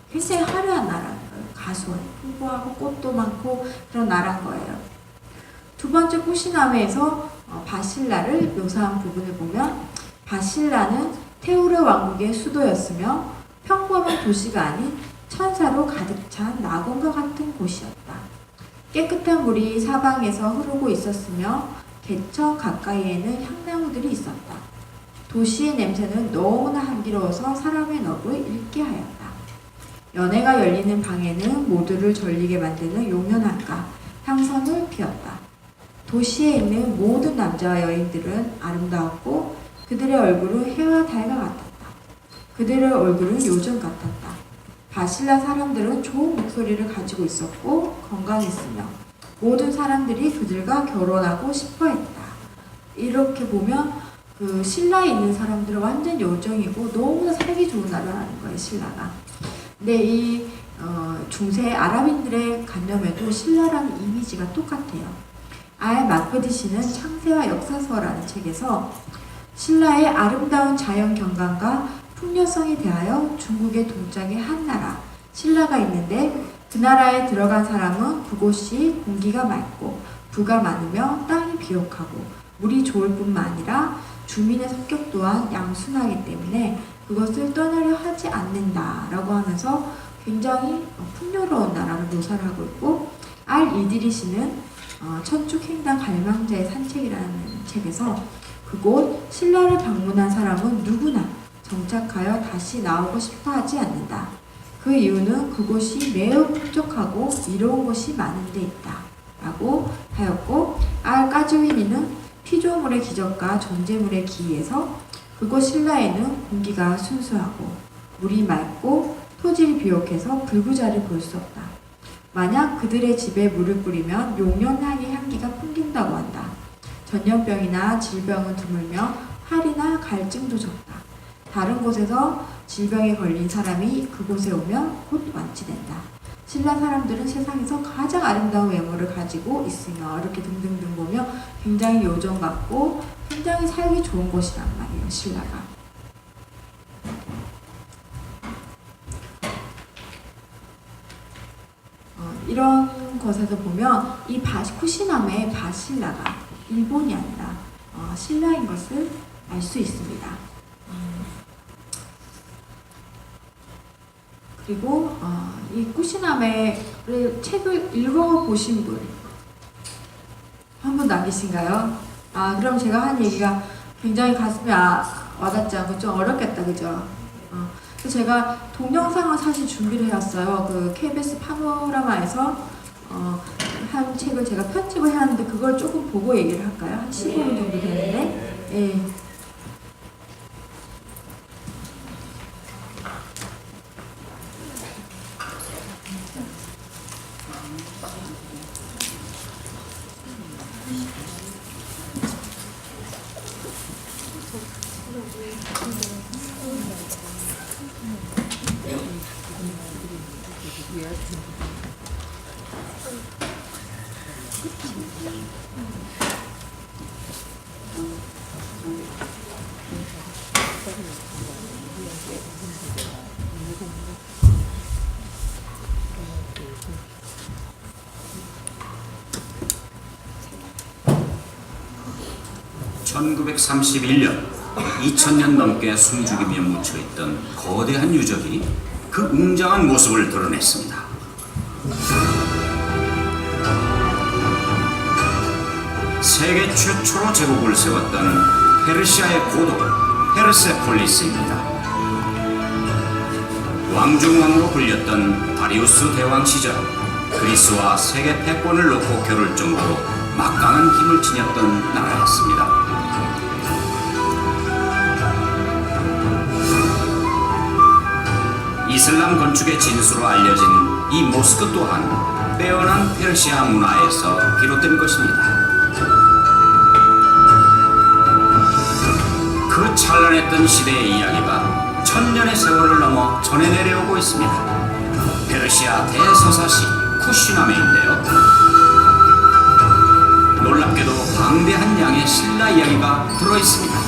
굉장히 화려한 나라인 거예요. 가수원이 풍부하고 꽃도 많고 그런 나라인 거예요. 두 번째 꾸시나무에서 바실라를 묘사한 부분을 보면 바실라는 테우르 왕국의 수도였으며 평범한 도시가 아닌 천사로 가득 찬 낙원과 같은 곳이었다. 깨끗한 물이 사방에서 흐르고 있었으며 개천 가까이에는 향나무들이 있었다. 도시의 냄새는 너무나 향기로워서 사람의 넋을 잃게 하였다. 연회가 열리는 방에는 모두를 졸리게 만드는 용연한가 향선을 피웠다. 도시에 있는 모든 남자와 여인들은 아름다웠고 그들의 얼굴은 해와 달과 같았다. 그들의 얼굴은 요정 같았다. 바실라 사람들은 좋은 목소리를 가지고 있었고 건강했으며 모든 사람들이 그들과 결혼하고 싶어했다. 이렇게 보면 그 신라에 있는 사람들은 완전 요정이고 너무나 살기 좋은 나라라는 거예요, 신라가. 근데 이 중세 아랍인들의 관념에도 신라라는 이미지가 똑같아요. 알 마크디시는 창세와 역사서라는 책에서 신라의 아름다운 자연 경관과 풍요성에 대하여 중국의 동짝의 한 나라 신라가 있는데 그 나라에 들어간 사람은 그곳이 공기가 맑고 부가 많으며 땅이 비옥하고 물이 좋을 뿐만 아니라 주민의 성격 또한 양순하기 때문에 그것을 떠나려 하지 않는다라고 하면서 굉장히 풍요로운 나라를 묘사를 하고 있고 알 이드리시는 천축행당 갈망자의 산책이라는 책에서 그곳 신라를 방문한 사람은 누구나 정착하여 다시 나오고 싶어 하지 않는다. 그 이유는 그곳이 매우 풍족하고 이로운 곳이 많은 데 있다. 라고 하였고 알 까즈위니는 피조물의 기적과 존재물의 기이에서 그곳 신라에는 공기가 순수하고 물이 맑고 토질이 비옥해서 불구자를 볼 수 없다. 만약 그들의 집에 물을 뿌리면 용연향의 향기가 풍긴다고 한다. 전염병이나 질병은 드물며 활이나 갈증도 적다. 다른 곳에서 질병에 걸린 사람이 그곳에 오면 곧 완치된다. 신라 사람들은 세상에서 가장 아름다운 외모를 가지고 있으며 이렇게 등등등 보며 굉장히 요정 같고 굉장히 살기 좋은 곳이란 말이에요, 신라가. 이런 것에서 보면 이 쿠시나무의 바실라가 일본이 아니라 신라인 것을 알 수 있습니다. 그리고 이 꾸시나메를 책을 읽어보신 분 한 분 남기신가요? 그럼 제가 한 얘기가 굉장히 가슴에 와닿지 않고 좀 어렵겠다, 그죠? 그래서 제가 동영상을 사실 준비를 해왔어요. 그 KBS 파노라마에서 한 책을 제가 편집을 해왔는데 그걸 조금 보고 얘기를 할까요? 한 15분 정도 되는데. 예. (1931년) 2000년 넘게 숨죽이며 묻혀있던 거대한 유적이 그 웅장한 모습을 드러냈습니다. 세계 최초로 제국을 세웠던 페르시아의 고도 페르세폴리스입니다. 왕중왕으로 불렸던 다리우스 대왕 시절 그리스와 세계 패권을 놓고 겨룰 정도로 막강한 힘을 지녔던 나라였습니다. 이슬람 건축의 진수로 알려진 이 모스크 또한 빼어난 페르시아 문화에서 비롯된 것입니다. 그 찬란했던 시대의 이야기가 천년의 세월을 넘어 전해 내려오고 있습니다. 페르시아 대서사시 쿠시나메인데요. 놀랍게도 방대한 양의 신라 이야기가 들어있습니다.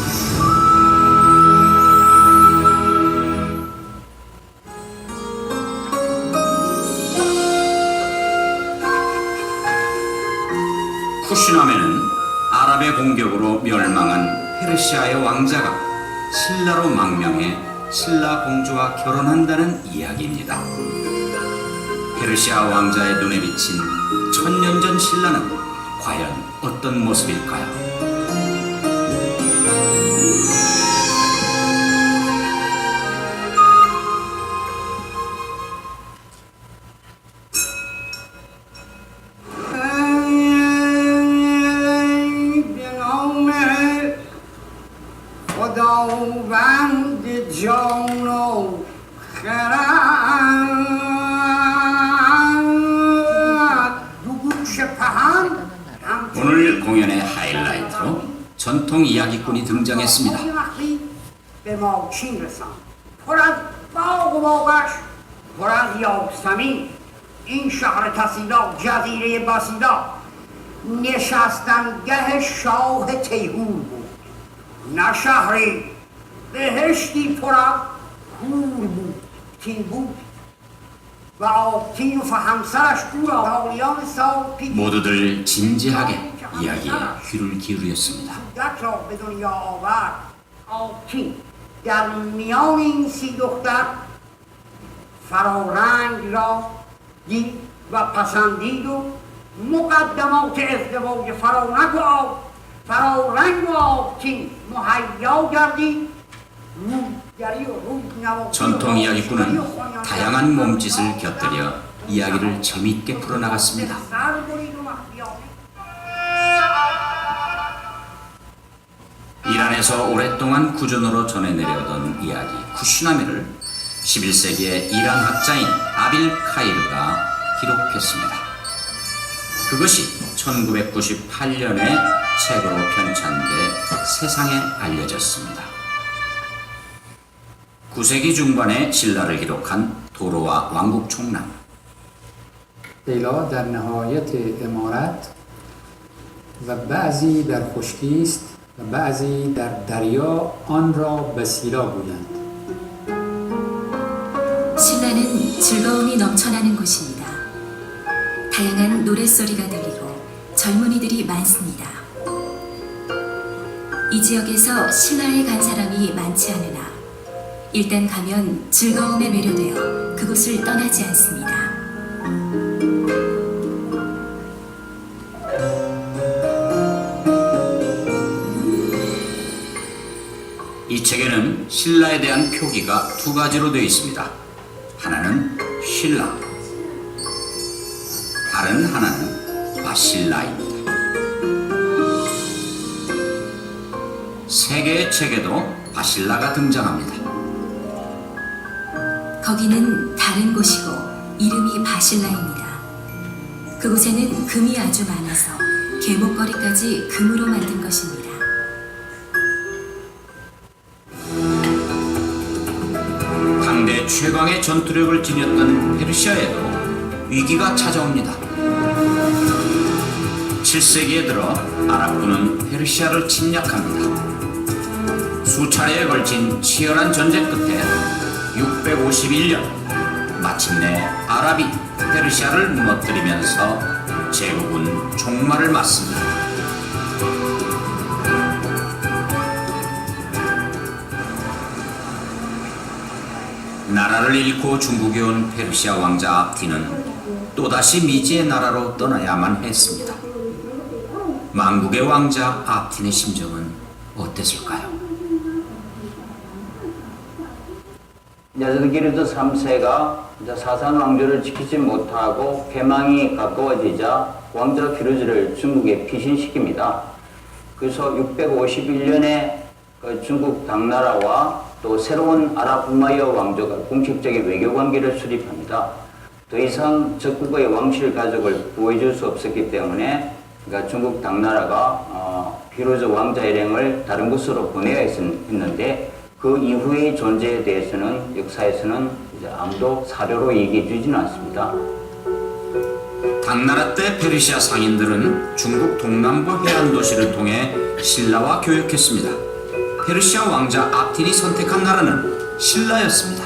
쿠시나메는 아랍의 공격으로 멸망한 페르시아의 왕자가 신라로 망명해 신라 공주와 결혼한다는 이야기입니다. 페르시아 왕자의 눈에 비친 천년 전 신라는 과연 어떤 모습일까요? 오늘 공연의 하이라이트로 전통 이야기꾼이 등장했습니다. بهشتی پر از حور بود تین بود و آبتین و همسرش او را حالیان سال پیش 모두들 진지하게 이야기에 귀를 기울였습니다. کودک را به دنیا آورد آبتین در میان این سی دختر فرارنگ را دید و پسندید و مقدمات ازدواج فرارنگ و آبتین مهیا گردید. 전통 이야기꾼은 다양한 몸짓을 곁들여 이야기를 재미있게 풀어나갔습니다. 이란에서 오랫동안 구전으로 전해 내려오던 이야기 쿠시나메를 11세기의 이란 학자인 아빌 카이르가 기록했습니다. 그것이 1998년에 책으로 편찬돼 세상에 알려졌습니다. 9세기 중반에 신라를 기록한 도로와 왕국 총랑. لیلا در نهایت امارت و بعضی در خشکی است و بعضی در دریا آن را بسیرا گویند. 신라는 즐거움이 넘쳐나는 곳입니다. 다양한 노랫소리가 들리고 젊은이들이 많습니다. 이 지역에서 신라에 간 사람이 많지 않으나 일단 가면 즐거움에 매료되어 그곳을 떠나지 않습니다. 이 책에는 신라에 대한 표기가 두 가지로 되어 있습니다. 하나는 신라, 다른 하나는 바실라입니다. 세계의 책에도 바실라가 등장합니다. 거기는 다른 곳이고 이름이 바실라입니다. 그곳에는 금이 아주 많아서 계목걸이까지 금으로 만든 것입니다. 당대 최강의 전투력을 지녔던 페르시아에도 위기가 찾아옵니다. 7세기에 들어 아랍군은 페르시아를 침략합니다. 수차례에 걸친 치열한 전쟁 끝에 651년 마침내 아랍이 페르시아를 무너뜨리면서 제국은 종말을 맞습니다. 나라를 잃고 중국에 온 페르시아 왕자 압티는 또다시 미지의 나라로 떠나야만 했습니다. 만국의 왕자 압틴의 심정은 어땠을까요? 야즈드기르드 3세가 사산 왕조를 지키지 못하고 패망이 가까워지자 왕자 피루즈를 중국에 피신시킵니다. 그래서 651년에 중국 당나라와 또 새로운 아랍 우마이야 왕조가 공식적인 외교 관계를 수립합니다. 더 이상 적국의 왕실 가족을 보여줄 수 없었기 때문에 그러니까 중국 당나라가 피루즈 왕자 일행을 다른 곳으로 보내야 했는데 그 이후의 존재에 대해서는 역사에서는 이제 아무도 사료로 얘기해 주지는 않습니다. 당나라 때 페르시아 상인들은 중국 동남부 해안 도시를 통해 신라와 교역했습니다. 페르시아 왕자 압틴이 선택한 나라는 신라였습니다.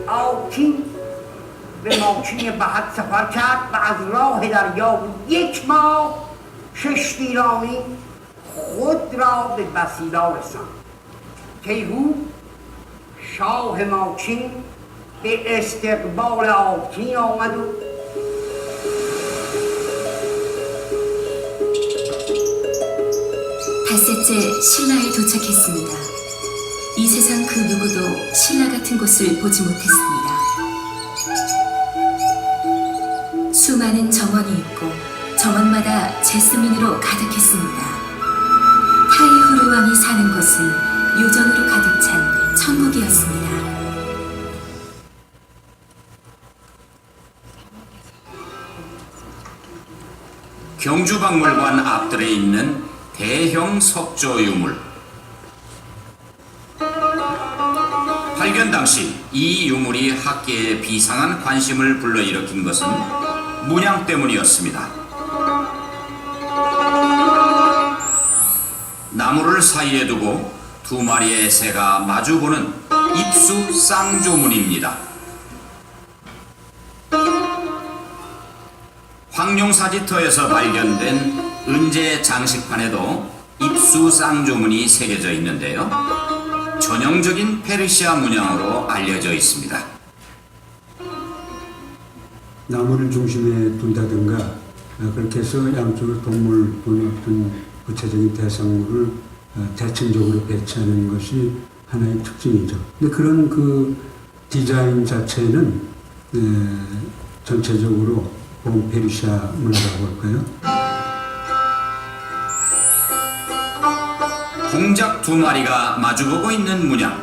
آبتین به ماچین بحق سفر کرد و از راه دریا 1 ماه کشتیرانی خود را به بسیلا رساند. تیهو شاه ماچین به استقبال آبتین آمد و 닷새째 신라에 도착했습니다. 이 세상 그 누구도 신라 같은 곳을 보지 못했습니다. 수많은 정원이 있고 정원마다 제스민으로 가득했습니다. 타이후르 왕이 사는 곳은 요정으로 가득 찬 천국이었습니다. 경주박물관 앞뜰에 있는 대형 석조 유물. 발견 당시 이 유물이 학계에 비상한 관심을 불러일으킨 것은 문양 때문이었습니다. 나무를 사이에 두고 2마리의 새가 마주보는 입수 쌍조문입니다. 황룡사지터에서 발견된 은재 장식판에도 입수 쌍조문이 새겨져 있는데요. 전형적인 페르시아 문양으로 알려져 있습니다. 나무를 중심에 둔다든가 그렇게 해서 양쪽으로 동물 또는 어떤 구체적인 대상물을 대칭적으로 배치하는 것이 하나의 특징이죠. 근데 그런 그 디자인 자체는 전체적으로 페르시아 문화라고 할까요? 공작 2마리가 마주보고 있는 문양,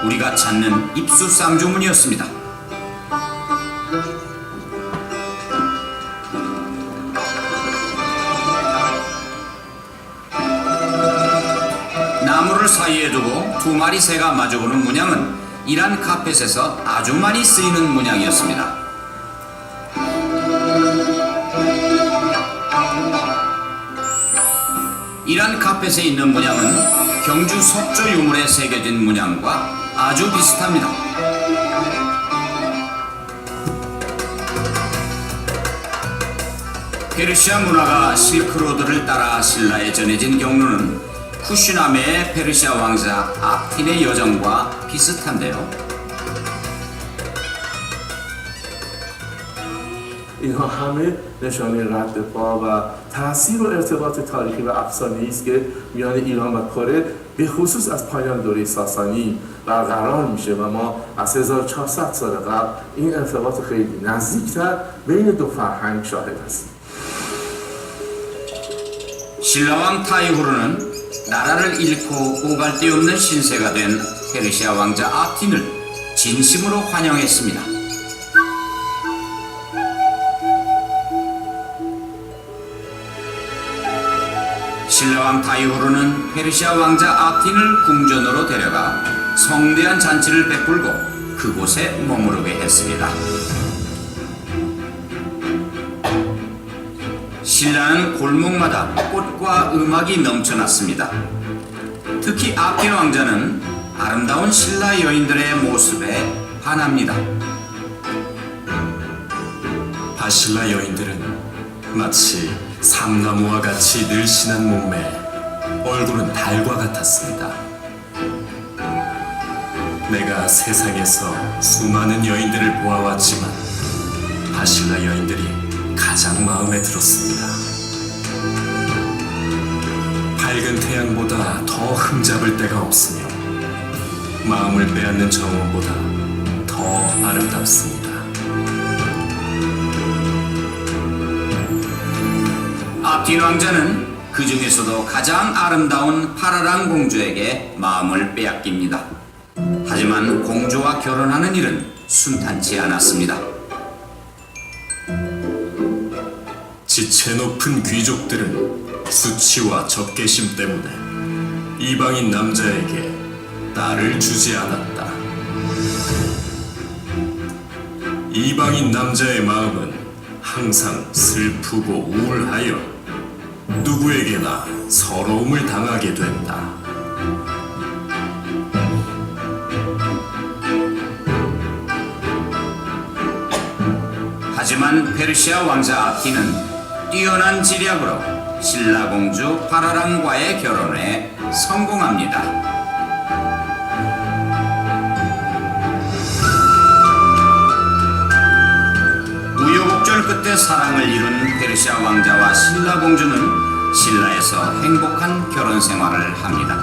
우리가 찾는 입수 쌍조문이었습니다. 나무를 사이에 두고 2마리 새가 마주보는 문양은 이란 카펫에서 아주 많이 쓰이는 문양이었습니다. 이란 카펫에 있는 문양은 경주 석조 유물에 새겨진 문양과 아주 비슷합니다. 페르시아 문화가 실크로드를 따라 신라에 전해진 경로는 쿠시나메의 페르시아 왕자 압틴의 여정과 비슷한데요. اینها همه نشانه رد پا و تاثیر و ارتباط تاریخی و افسانه‌ای است که میان ایران و کره به خصوص از پایان دوره ساسانی برقرار میشه و ما از 1400 سال قبل این ارتباط خیلی نزدیکتر بین دو فرهنگ شاهد هستیم. 신라왕 타이후르는 나라를 잃고 오갈 데 없는 신세가 된 페르시아 왕자 아틴을 진심으로 환영했습니다. 신라왕 타이후르는 페르시아 왕자 아틴을 궁전으로 데려가 성대한 잔치를 베풀고 그곳에 머무르게 했습니다. 신라는 골목마다 꽃과 음악이 넘쳐났습니다. 특히 아틴 왕자는 아름다운 신라 여인들의 모습에 반합니다. 바실라 여인들은 마치 삼나무와 같이 늘씬한 몸매, 얼굴은 달과 같았습니다. 내가 세상에서 수많은 여인들을 보아왔지만 바실라 여인들이 가장 마음에 들었습니다. 밝은 태양보다 더 흠잡을 데가 없으며 마음을 빼앗는 정원보다 더 아름답습니다. 아틴 왕자는 그 중에서도 가장 아름다운 파라랑 공주에게 마음을 빼앗깁니다. 하지만 공주와 결혼하는 일은 순탄치 않았습니다. 지체 높은 귀족들은 수치와 적개심 때문에 이방인 남자에게 딸을 주지 않았다. 이방인 남자의 마음은 항상 슬프고 우울하여 누구에게나 서러움을 당하게 된다. 하지만 페르시아 왕자 아틴은 뛰어난 지략으로 신라 공주 파라랑과의 결혼에 성공합니다. 우여곡절 끝에 사랑을 이룬 페르시아 왕자와 신라 공주는 신라에서 행복한 결혼 생활을 합니다.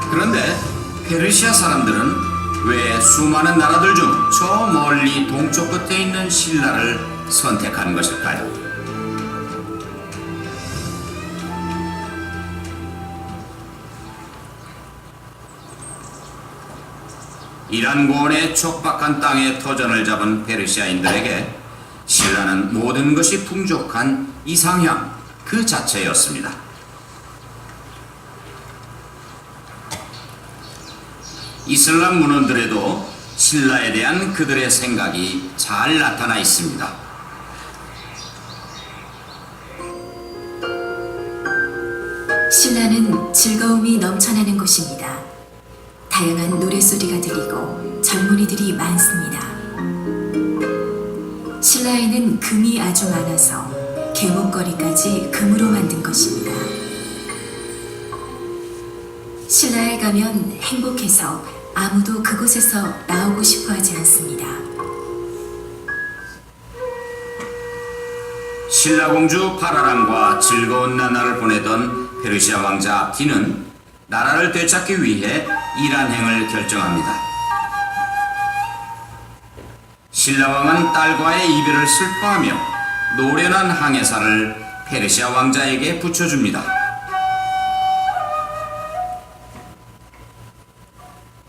그런데 페르시아 사람들은 왜 수많은 나라들 중 저 멀리 동쪽 끝에 있는 신라를 선택한 것일까요? 이란 고원의 촉박한 땅에 터전을 잡은 페르시아인들에게 신라는 모든 것이 풍족한 이상향 그 자체였습니다. 이슬람 문헌들에도 신라에 대한 그들의 생각이 잘 나타나 있습니다. 신라는 즐거움이 넘쳐나는 곳입니다. 다양한 노랫소리가 들리고 젊은이들이 많습니다. 신라에는 금이 아주 많아서 계목걸이까지 금으로 만든 것입니다. 신라에 가면 행복해서 아무도 그곳에서 나오고 싶어 하지 않습니다. 신라 공주 파라랑과 즐거운 나날을 보내던 페르시아 왕자 아틴은 나라를 되찾기 위해 이란행을 결정합니다. 신라 왕은 딸과의 이별을 슬퍼하며 노련한 항해사를 페르시아 왕자에게 붙여줍니다.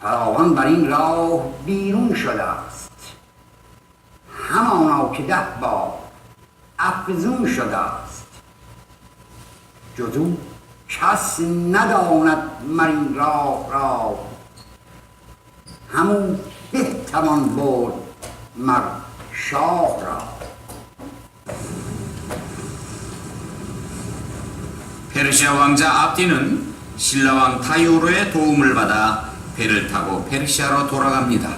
فراوان بر این راه بیرون شده است همانا که 10 بار افزون شده است جز او کس نداند مر این راه را همون بهتوان برد مر شاه را. 페르시아 왕자 압디는 신라 왕 타이후르의 도움을 받아 배를 타고 페르시아로 돌아갑니다.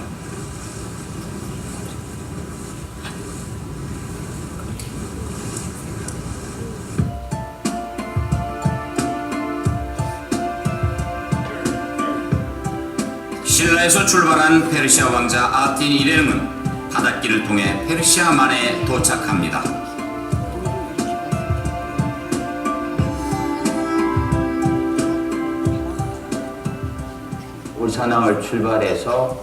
신라에서 출발한 페르시아 왕자 아틴 일행은 바닷길을 통해 페르시아만에 도착합니다. 울산항을 출발해서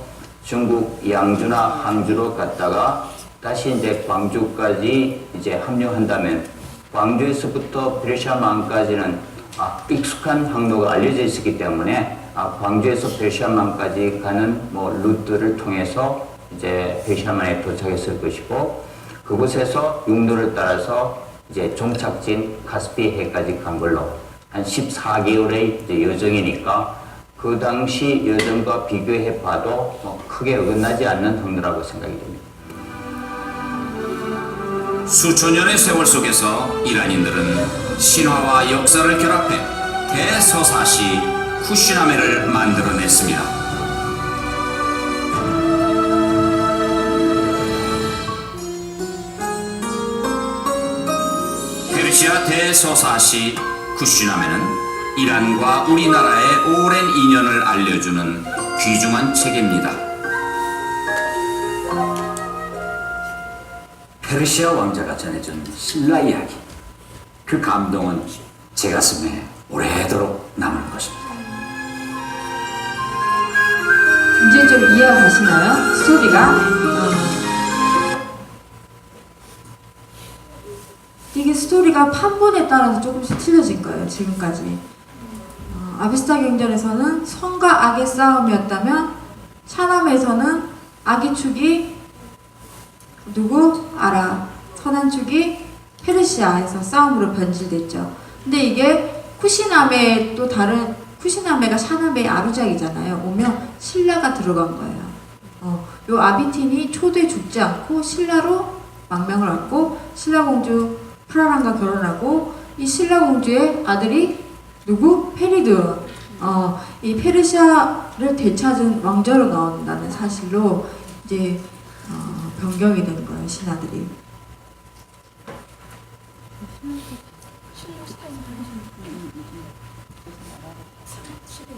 중국 양주나 항주로 갔다가 다시 이제 광주까지 이제 합류한다면 광주에서부터 페르시아만까지는 익숙한 항로가 알려져 있었기 때문에 광주에서 페르시아만까지 가는 루트를 통해서 이제 페르시아만에 도착했을 것이고, 그곳에서 육로를 따라서 이제 종착진 카스피해까지 간 걸로 한 14개월의 이제 여정이니까 그 당시 여정과 비교해 봐도 크게 어긋나지 않는 항로라고 생각이 됩니다. 수천 년의 세월 속에서 이란인들은 신화와 역사를 결합해 대서사시 쿠시나메를 만들어냈습니다. 페르시아 대서사시 쿠시나메는 이란과 우리나라의 오랜 인연을 알려주는 귀중한 책입니다. 페르시아 왕자가 전해준 신라 이야기, 그 감동은 제 가슴에 오래도록 남을 것입니다. 이제 좀 이해가시나요? 스토리가? 이게 스토리가 판본에 따라서 조금씩 틀려진 거예요, 지금까지. 아비스타 경전에서는 선과 악의 싸움이었다면 샤남에서는 악의 축이 누구? 아라. 선한 축이 페르시아에서 싸움으로 변질됐죠. 근데 이게 쿠시나메 또 다른, 쿠시나메가 샤나메의 아루작이잖아요. 오면 신라가 들어간 거예요. 요 아비틴이 초대 죽지 않고 신라로 망명을 얻고 신라 공주 프라랑과 결혼하고, 이 신라 공주의 아들이 누구? 페리드. 이 페르시아를 되찾은 왕자로 나온다는 사실로 이제 변경이 된 거예요, 신하들이.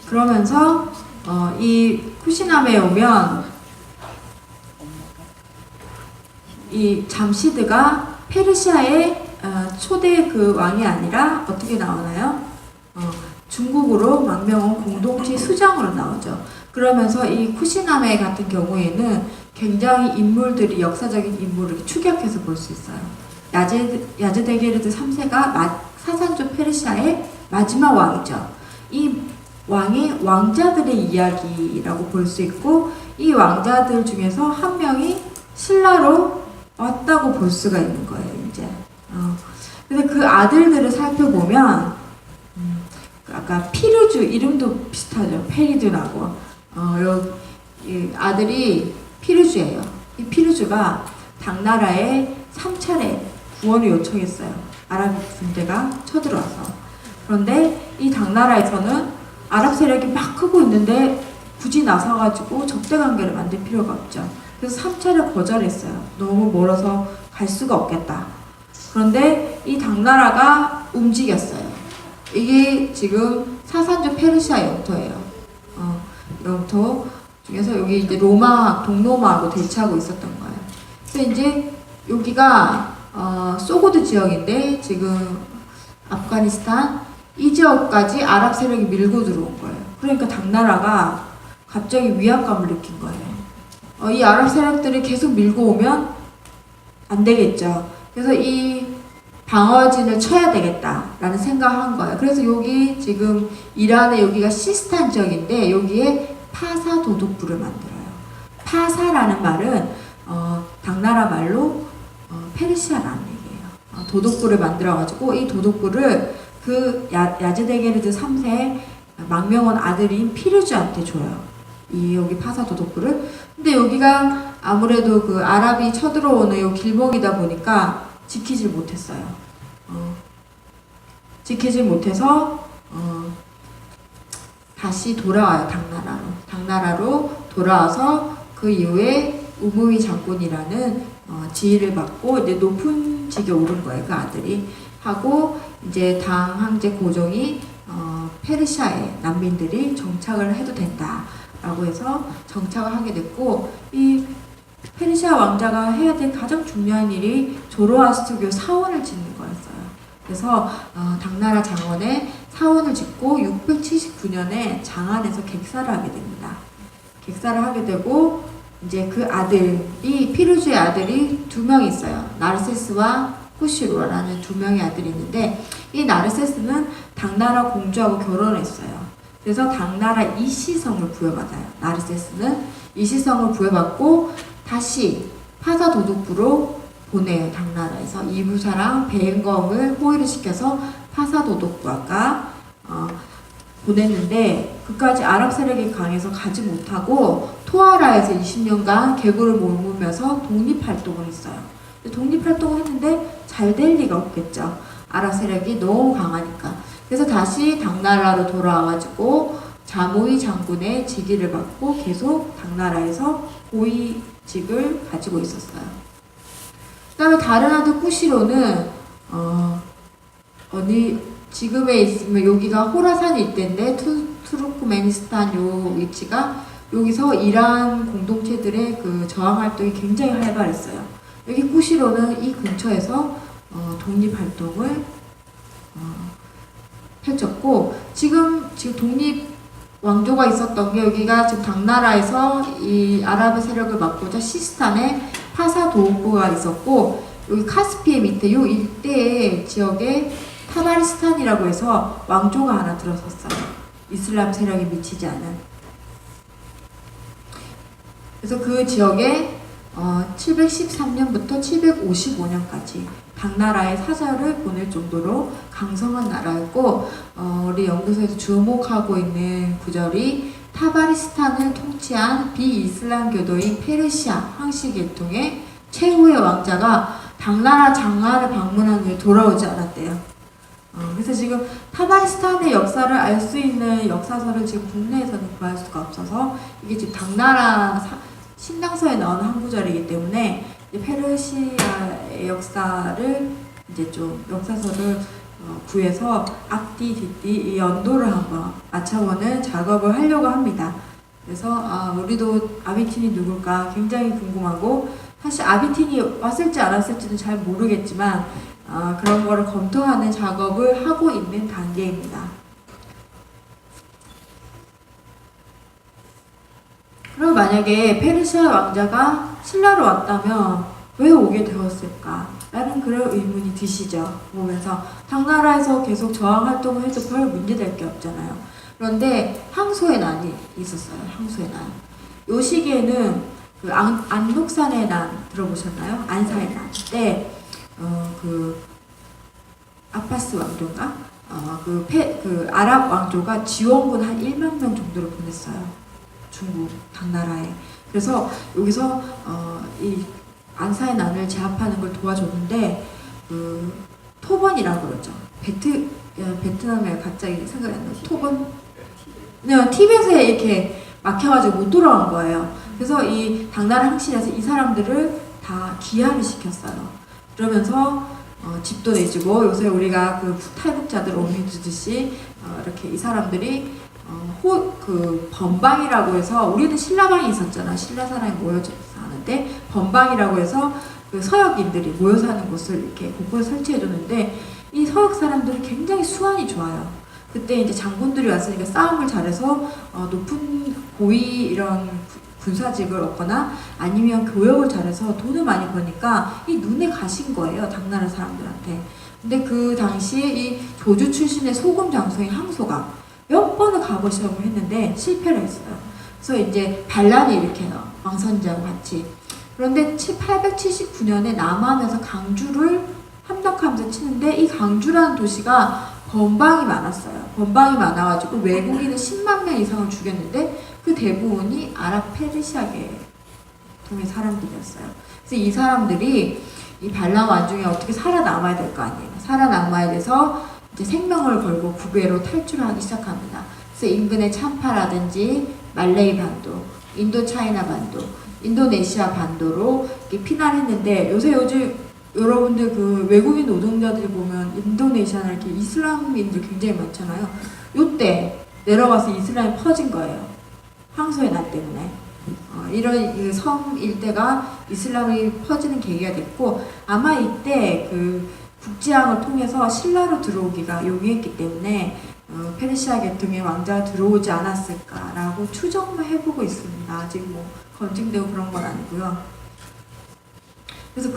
그러면서 이 쿠시나메에 오면 이 잠시드가 페르시아의 초대 그 왕이 아니라 어떻게 나오나요? 중국으로 망명한 공동체 수장으로 나오죠. 그러면서 이 쿠시나메 같은 경우에는 굉장히 인물들이, 역사적인 인물을 추격해서 볼 수 있어요. 야즈데게르드 3세가 사산조 페르시아의 마지막 왕이죠. 이 왕의 왕자들의 이야기라고 볼 수 있고, 이 왕자들 중에서 한 명이 신라로 왔다고 볼 수가 있는 거예요, 이제. 근데 그 아들들을 살펴보면, 아까 피르주, 이름도 비슷하죠. 페리드라고. 이 아들이 피르주예요. 이 피르주가 당나라에 3차례 구원을 요청했어요. 아랍 군대가 쳐들어와서. 그런데 이 당나라에서는 아랍 세력이 막 크고 있는데 굳이 나서가지고 적대관계를 만들 필요가 없죠. 그래서 3차례 거절했어요. 너무 멀어서 갈 수가 없겠다. 그런데 이 당나라가 움직였어요. 이게 지금 사산조 페르시아 영토예요. 영토 중에서 여기 이제 로마, 동로마하고 대치하고 있었던 거예요. 그래서 이제 여기가 소고드 지역인데 지금 아프가니스탄 이 지역까지 아랍 세력이 밀고 들어온 거예요. 그러니까 당나라가 갑자기 위압감을 느낀 거예요. 이 아랍 세력들이 계속 밀고 오면 안 되겠죠. 그래서 이 방어진을 쳐야 되겠다라는 생각을 한 거예요. 그래서 여기 지금 이란의 여기가 시스탄 지역인데 여기에 파사 도독부를 만들어요. 파사라는 말은 당나라 말로 페르시아라는 얘기예요. 도독부를 만들어가지고 이 도독부를 그 야즈데게르드 3세 망명원 아들인 피르주한테 줘요. 이 여기 파사 도독부를. 근데 여기가 아무래도 그 아랍이 쳐들어오는 요 길목이다 보니까 지키질 못했어요. 지키질 못해서 다시 돌아와요. 당나라로 돌아와서 그 이후에 우무위 장군이라는 지위를 받고 이제 높은 직에 오른 거예요. 그 아들이 하고 이제 당 황제 고종이 페르시아에 난민들이 정착을 해도 된다. 페르시아라고 해서 정착을 하게 됐고, 이 페르시아 왕자가 해야 될 가장 중요한 일이 조로아스트교 사원을 짓는 거였어요. 그래서 당나라 장원에 사원을 짓고 679년에 장안에서 객사를 하게 됩니다. 객사를 하게 되고 이제 그 아들이 피루즈의 아들이 두 명 있어요. 나르세스와 쿠시로라는 두 명의 아들이 있는데 이 나르세스는 당나라 공주하고 결혼했어요. 그래서 당나라 이시성을 부여받아요. 나르세스는 이시성을 부여받고 다시 파사도독부로 보내요. 당나라에서 이부사랑 베행검을 호위를 시켜서 파사도독부가 보냈는데 그까지 아랍 세력이 강해서 가지 못하고 토하라에서 20년간 개구를 머물면서 독립활동을 했어요. 독립활동을 했는데 잘 될 리가 없겠죠. 아랍 세력이 너무 강하니까. 그래서 다시 당나라로 돌아와가지고 자모이 장군의 직위를 받고 계속 당나라에서 고위직을 가지고 있었어요. 그 다음에 다른 아들 쿠시로는 어디 지금에 있으면 여기가 호라산 일대인데 투르크메니스탄 요 위치가 여기서 이란 공동체들의 그 저항 활동이 굉장히 활발했어요. 여기 쿠시로는 이 근처에서 독립 활동을 펼쳤고 지금 독립 왕조가 있었던 게 여기가 지금 당나라에서 이 아랍의 세력을 막고자 시스탄에 파사도우프가 있었고 여기 카스피의 밑에 요 일대의 지역에 타바리스탄이라고 해서 왕조가 하나 들어섰어요. 이슬람 세력이 미치지 않은. 그래서 그 지역에 713년부터 755년까지 당나라의 사절을 보낼 정도로 강성한 나라였고 우리 연구소에서 주목하고 있는 구절이 타바리스탄을 통치한 비이슬람 교도인 페르시아 황씨 계통의 최후의 왕자가 당나라 장안을 방문한 후에 돌아오지 않았대요. 그래서 지금 타바리스탄의 역사를 알 수 있는 역사서를 지금 국내에서는 구할 수가 없어서 이게 지금 당나라 신당서에 나오는 한 구절이기 때문에 이제 페르시아의 역사를 이제 좀 역사서를 구해서 앞뒤 뒤뒤 이 연도를 한번 맞춰보는 작업을 하려고 합니다. 그래서 우리도 아비틴이 누굴까 굉장히 궁금하고 사실 아비틴이 왔을지 안 왔을지는 잘 모르겠지만 그런 거를 검토하는 작업을 하고 있는 단계입니다. 그럼 만약에 페르시아 왕자가 신라로 왔다면 왜 오게 되었을까? 라는 그런 의문이 드시죠. 보면서 당나라에서 계속 저항 활동을 해도 별 문제될 게 없잖아요. 그런데 항소의 난이 있었어요. 항소의 난. 요 시기에는 그 안독산의 난 들어보셨나요? 안사의 난 때 그 아파스 왕조가 그 아랍 왕조가 지원군 한 1만 명 정도를 보냈어요. 중국 당나라에. 그래서 여기서 이 안사의 난을 제압하는 걸 도와줬는데 그 토번이라고 그러죠. 베트남에 갑자기 생각이 안 나요. 토번? 네, 티벳에 이렇게 막혀가지고 못 돌아온 거예요. 그래서 이 당나라 항신에서 이 사람들을 다 기하를 시켰어요. 그러면서 집도 내주고 요새 우리가 그 탈북자들 오미 주듯이 이렇게 이 사람들이 그 번방이라고 해서 우리는 신라방이 있었잖아. 신라 사람이 모여 사는데 번방이라고 해서 그 서역인들이 모여 사는 곳을 이렇게 곳곳에 설치해 줬는데 이 서역 사람들이 굉장히 수완이 좋아요. 그때 이제 장군들이 왔으니까 싸움을 잘해서 높은 고위 이런 군사직을 얻거나 아니면 교역을 잘해서 돈을 많이 버니까 이 눈에 가신 거예요. 당나라 사람들한테. 근데 그 당시에 이 조주 출신의 소금 장수인 항소가 몇 번을 가보시려고 했는데 실패를 했어요. 그래서 이제 반란이 일으켜요. 왕선제하고 같이. 그런데 879년에 남한에서 강주를 함락하면서 치는데 이 강주라는 도시가 번방이 많았어요. 번방이 많아가지고 외국인을 10만 명 이상을 죽였는데 그 대부분이 아랍 페르시아계 통의 사람들이었어요. 그래서 이 사람들이 이 반란 와중에 어떻게 살아남아야 될 거 아니에요. 살아남아야 돼서 이제 생명을 걸고 북외로 탈출하기 시작합니다. 그래서 인근의 참파라든지 말레이 반도, 인도차이나 반도, 인도네시아 반도로 이렇게 피난했는데 요즘 여러분들 그 외국인 노동자들 보면 인도네시아나 이렇게 이슬람인들 굉장히 많잖아요. 요때 내려가서 이슬람이 퍼진 거예요. 황소의 난 때문에. 이런 섬 일대가 이슬람이 퍼지는 계기가 됐고, 아마 이때 그 국지항을 통해서 신라로 들어오기가 용이했기 때문에 페르시아 계통의 왕자가 들어오지 않았을까라고 추정만 해보고 있습니다. 아직 뭐 검증되고 그런 건 아니고요. 그래서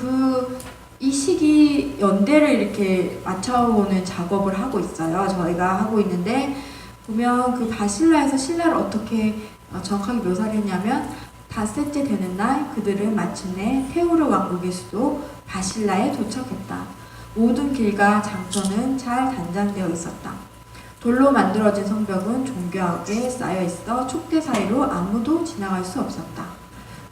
이 시기 연대를 이렇게 맞춰오는 작업을 하고 있어요. 저희가 하고 있는데, 보면 그 바실라에서 신라를 어떻게 정확하게 묘사를 했냐면, 닷새째 되는 날 그들은 마침내 테우르 왕국의 수도 바실라에 도착했다. 모든 길과 장터는 잘 단장되어 있었다. 돌로 만들어진 성벽은 정교하게 쌓여 있어 촉대 사이로 아무도 지나갈 수 없었다.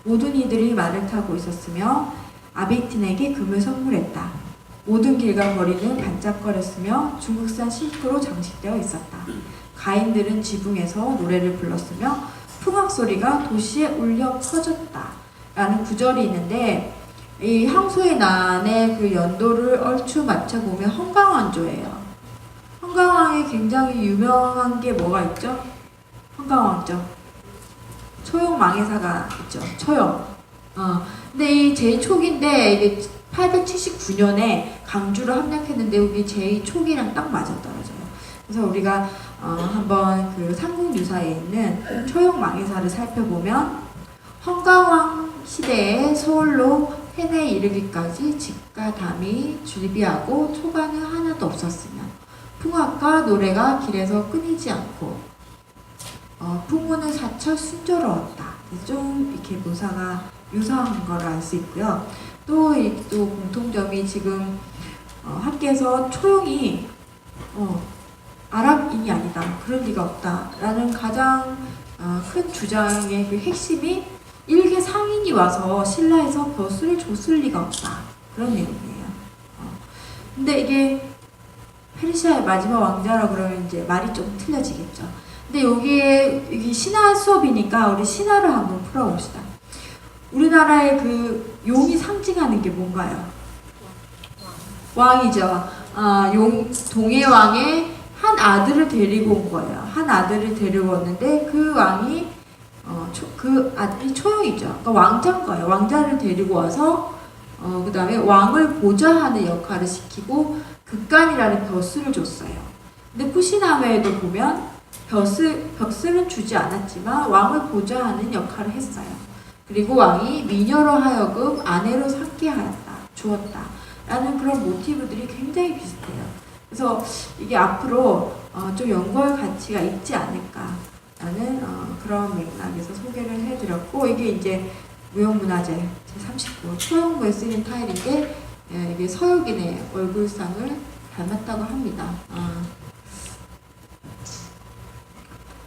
모든 이들이 말을 타고 있었으며 아비틴에게 금을 선물했다. 모든 길과 거리는 반짝거렸으며 중국산 실크로 장식되어 있었다. 가인들은 지붕에서 노래를 불렀으며 풍악 소리가 도시에 울려 퍼졌다. 라는 구절이 있는데, 이 황소의 난의 그 연도를 얼추 맞춰보면 헌강왕조예요. 헌강왕이 굉장히 유명한 게 뭐가 있죠? 헌강왕조. 초용 망해사가 있죠. 초용. 근데 이 제2촉인데 이게 879년에 강주를 함락했는데 여기 제2촉이랑 딱 맞아떨어져요. 그래서 우리가 한번 그 삼국유사에 있는 초용 망해사를 살펴보면, 헌강왕 시대에 서울로 해내에 이르기까지 집과 담이 줄비하고 초가는 하나도 없었으며 풍악과 노래가 길에서 끊이지 않고 풍문은 사철 순조로웠다. 좀 이렇게 묘사가 유사한 걸 알 수 있고요. 또 공통점이 지금 학계에서 초용이 아랍인이 아니다. 그럴 리가 없다. 라는 가장 큰 주장의 그 핵심이 일개 상인이 와서 신라에서 벼슬을 줬을 리가 없다. 그런 내용이에요. 근데 이게 페르시아의 마지막 왕자라 그러면 이제 말이 좀 틀려지겠죠. 근데 여기 신화 수업이니까 우리 신화를 한번 풀어봅시다. 우리나라의 그 용이 상징하는 게 뭔가요? 왕이죠. 동해왕의 한 아들을 데리고 온 거예요. 한 아들을 데리고 왔는데 그 왕이 그 아들이 초용이죠. 그러니까 왕자인 거예요. 왕자를 데리고 와서 그 다음에 왕을 보좌하는 역할을 시키고 극간이라는 벼슬을 줬어요. 근데 쿠시나베에도 보면 벼슬은 주지 않았지만 왕을 보좌하는 역할을 했어요. 그리고 왕이 미녀로 하여금 아내로 삼게 하였다, 주었다 라는 그런 모티브들이 굉장히 비슷해요. 그래서 이게 앞으로 좀 연구할 가치가 있지 않을까라는 그런 맥락에서 소개를 해드렸고, 이게 이제 무형문화재 제39 초용부에 쓰인 타일인데, 이게 서유긴의 얼굴상을 닮았다고 합니다.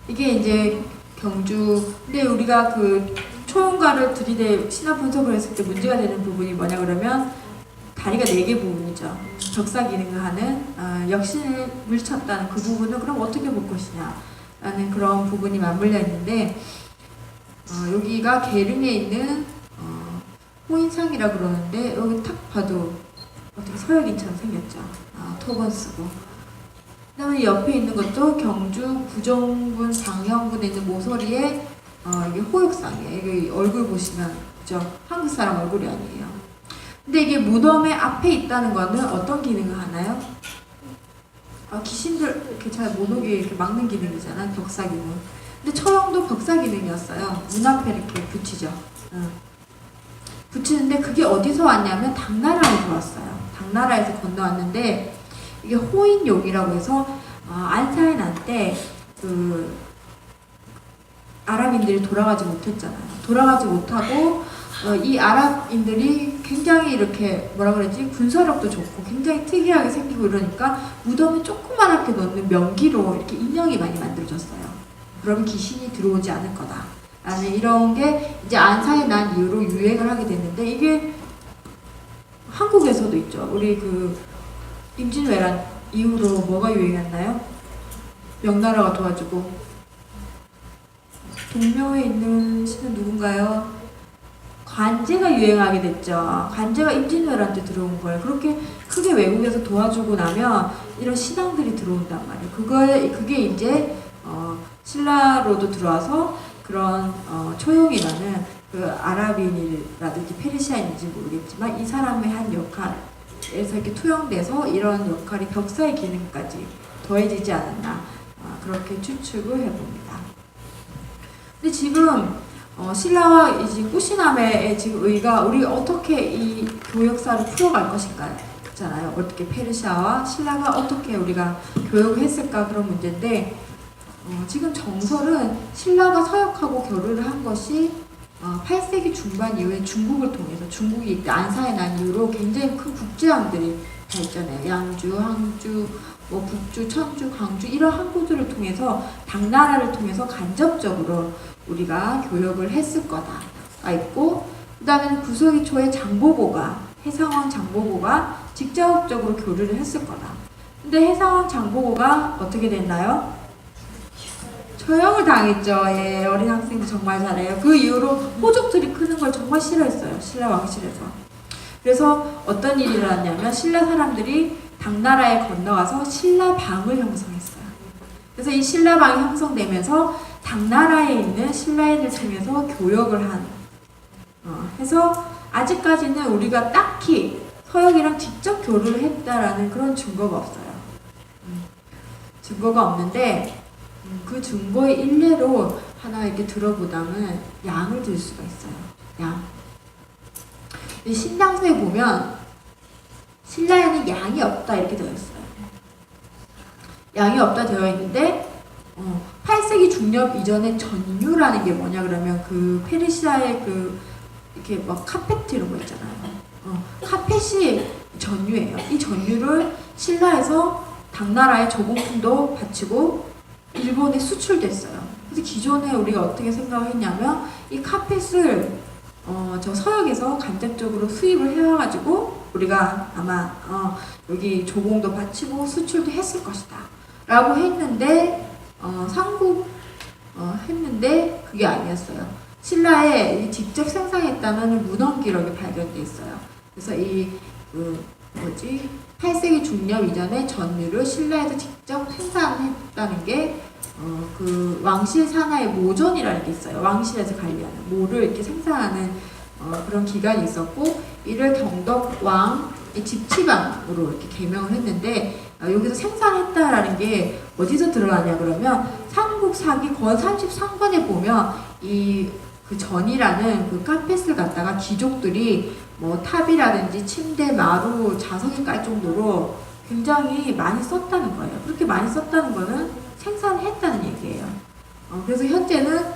이게 이제 경주. 근데 우리가 그 초용가를 들이대 신화 분석을 했을 때 문제가 되는 부분이 뭐냐 그러면 다리가 4개 부분이죠. 벽사 기능을 하는 역신을 물리쳤다는 그 부분은 그럼 어떻게 볼 것이냐 라는 그런 부분이 맞물려 있는데, 여기가 계릉에 있는 호인상이라 그러는데 여기 탁 봐도 어떻게 서역인처럼 생겼죠. 토건 쓰고. 그 다음에 옆에 있는 것도 경주 구정군 방영군에 있는 모서리에 이게 호역상이에요. 이게 얼굴 보시면 그죠? 한국 사람 얼굴이 아니에요. 근데 이게 무덤의 앞에 있다는 거는 어떤 기능을 하나요? 귀신들 이렇게 잘 못 오게 이렇게 막는 기능이잖아, 벽사 기능. 근데 처형도 벽사 기능이었어요. 문 앞에 이렇게 붙이죠. 붙이는데 그게 어디서 왔냐면 당나라에서 왔어요. 당나라에서 건너왔는데 이게 호인용이라고 해서 안사의 난 때 그 아랍인들이 돌아가지 못했잖아요. 돌아가지 못하고 이 아랍인들이 굉장히 이렇게 뭐라 그러지, 군사력도 좋고 굉장히 특이하게 생기고 이러니까 무덤에 조그맣게 넣는 명기로 이렇게 인형이 많이 만들어졌어요. 그러면 귀신이 들어오지 않을 거다 라는 이런 게 이제 안사의 난 이후로 유행을 하게 됐는데, 이게 한국에서도 있죠. 우리 그 임진왜란 이후로 뭐가 유행했나요? 명나라가 도와주고. 동묘에 있는 신은 누군가요? 관제가 유행하게 됐죠. 관제가 임진왜란 때 들어온 거예요. 그렇게 크게 외국에서 도와주고 나면 이런 신앙들이 들어온단 말이에요. 그게 이제 신라로도 들어와서 그런 초용이라는 그 아랍인이라든지 페르시아인인지 모르겠지만 이 사람의 한 역할에서 이렇게 투영돼서 이런 역할이 벽사의 기능까지 더해지지 않았나 그렇게 추측을 해봅니다. 근데 지금 신라와 이제 꾸시남의 지금 의가 우리 어떻게 이 교역사를 풀어갈 것인가 잖아요. 어떻게 페르시아와 신라가 어떻게 우리가 교역을 했을까 그런 문제인데 지금 정설은 신라가 서역하고 교류를 한 것이 8세기 중반 이후에 중국을 통해서 중국이 이때 안사에 난 이후로 굉장히 큰 국제항들이 발전해요. 양주, 항주, 뭐 북주, 천주, 강주 이런 항구들을 통해서 당나라를 통해서 간접적으로 우리가 교역을 했을 거다가 있고 그 다음에는 9세기 초에 장보고가 해상왕 장보고가 직접적으로 교류를 했을 거다. 근데 해상왕 장보고가 어떻게 됐나요? 처형을 당했죠. 예, 어린 학생들 정말 잘해요. 그 이후로 호족들이 크는 걸 정말 싫어했어요. 신라 왕실에서. 그래서 어떤 일이 일어났냐면 신라 사람들이 당나라에 건너가서 신라방을 형성했어요. 그래서 이 신라방이 형성되면서 당나라에 있는 신라인을 통해서 교역을 한 해서 아직까지는 우리가 딱히 서역이랑 직접 교류를 했다라는 그런 증거가 없어요. 증거가 없는데 그 증거의 일례로 하나 이렇게 들어보다면 양을 들 수가 있어요. 양. 이 신당서에 보면 신라에는 양이 없다 이렇게 되어 있어요. 양이 없다 되어 있는데 8세기 중엽 이전에 전유라는 게 뭐냐 그러면 그 페르시아의 그 이렇게 막 카페트 이런 거 있잖아요. 카펫이 전유예요. 이 전유를 신라에서 당나라의 저공품도 바치고 일본에 수출됐어요. 그래서 기존에 우리가 어떻게 생각했냐면 이 카펫을 저 서역에서 간접적으로 수입을 해와가지고 우리가 아마 여기 조공도 바치고 수출도 했을 것이다 라고 했는데 했는데 그게 아니었어요. 신라에 직접 생산했다는 문헌 기록이 발견돼 있어요. 그래서 이 8세기 중엽 이전에 전유를 신라에서 직접 생산했다는 게 그 왕실 산하의 모전이라는 게 있어요. 왕실에서 관리하는 모를 이렇게 생산하는 그런 기간이 있었고 이를 경덕 왕의 집치방으로 이렇게 개명을 했는데 여기서 생산했다라는 게 어디서 들어가냐 그러면 삼국사기 권 33권에 보면 이 그 전이라는 그 카펫을 갖다가 귀족들이 뭐 탑이라든지 침대, 마루, 자석이 깔 정도로 굉장히 많이 썼다는 거예요. 그렇게 많이 썼다는 거는 생산했다는 얘기예요. 그래서 현재는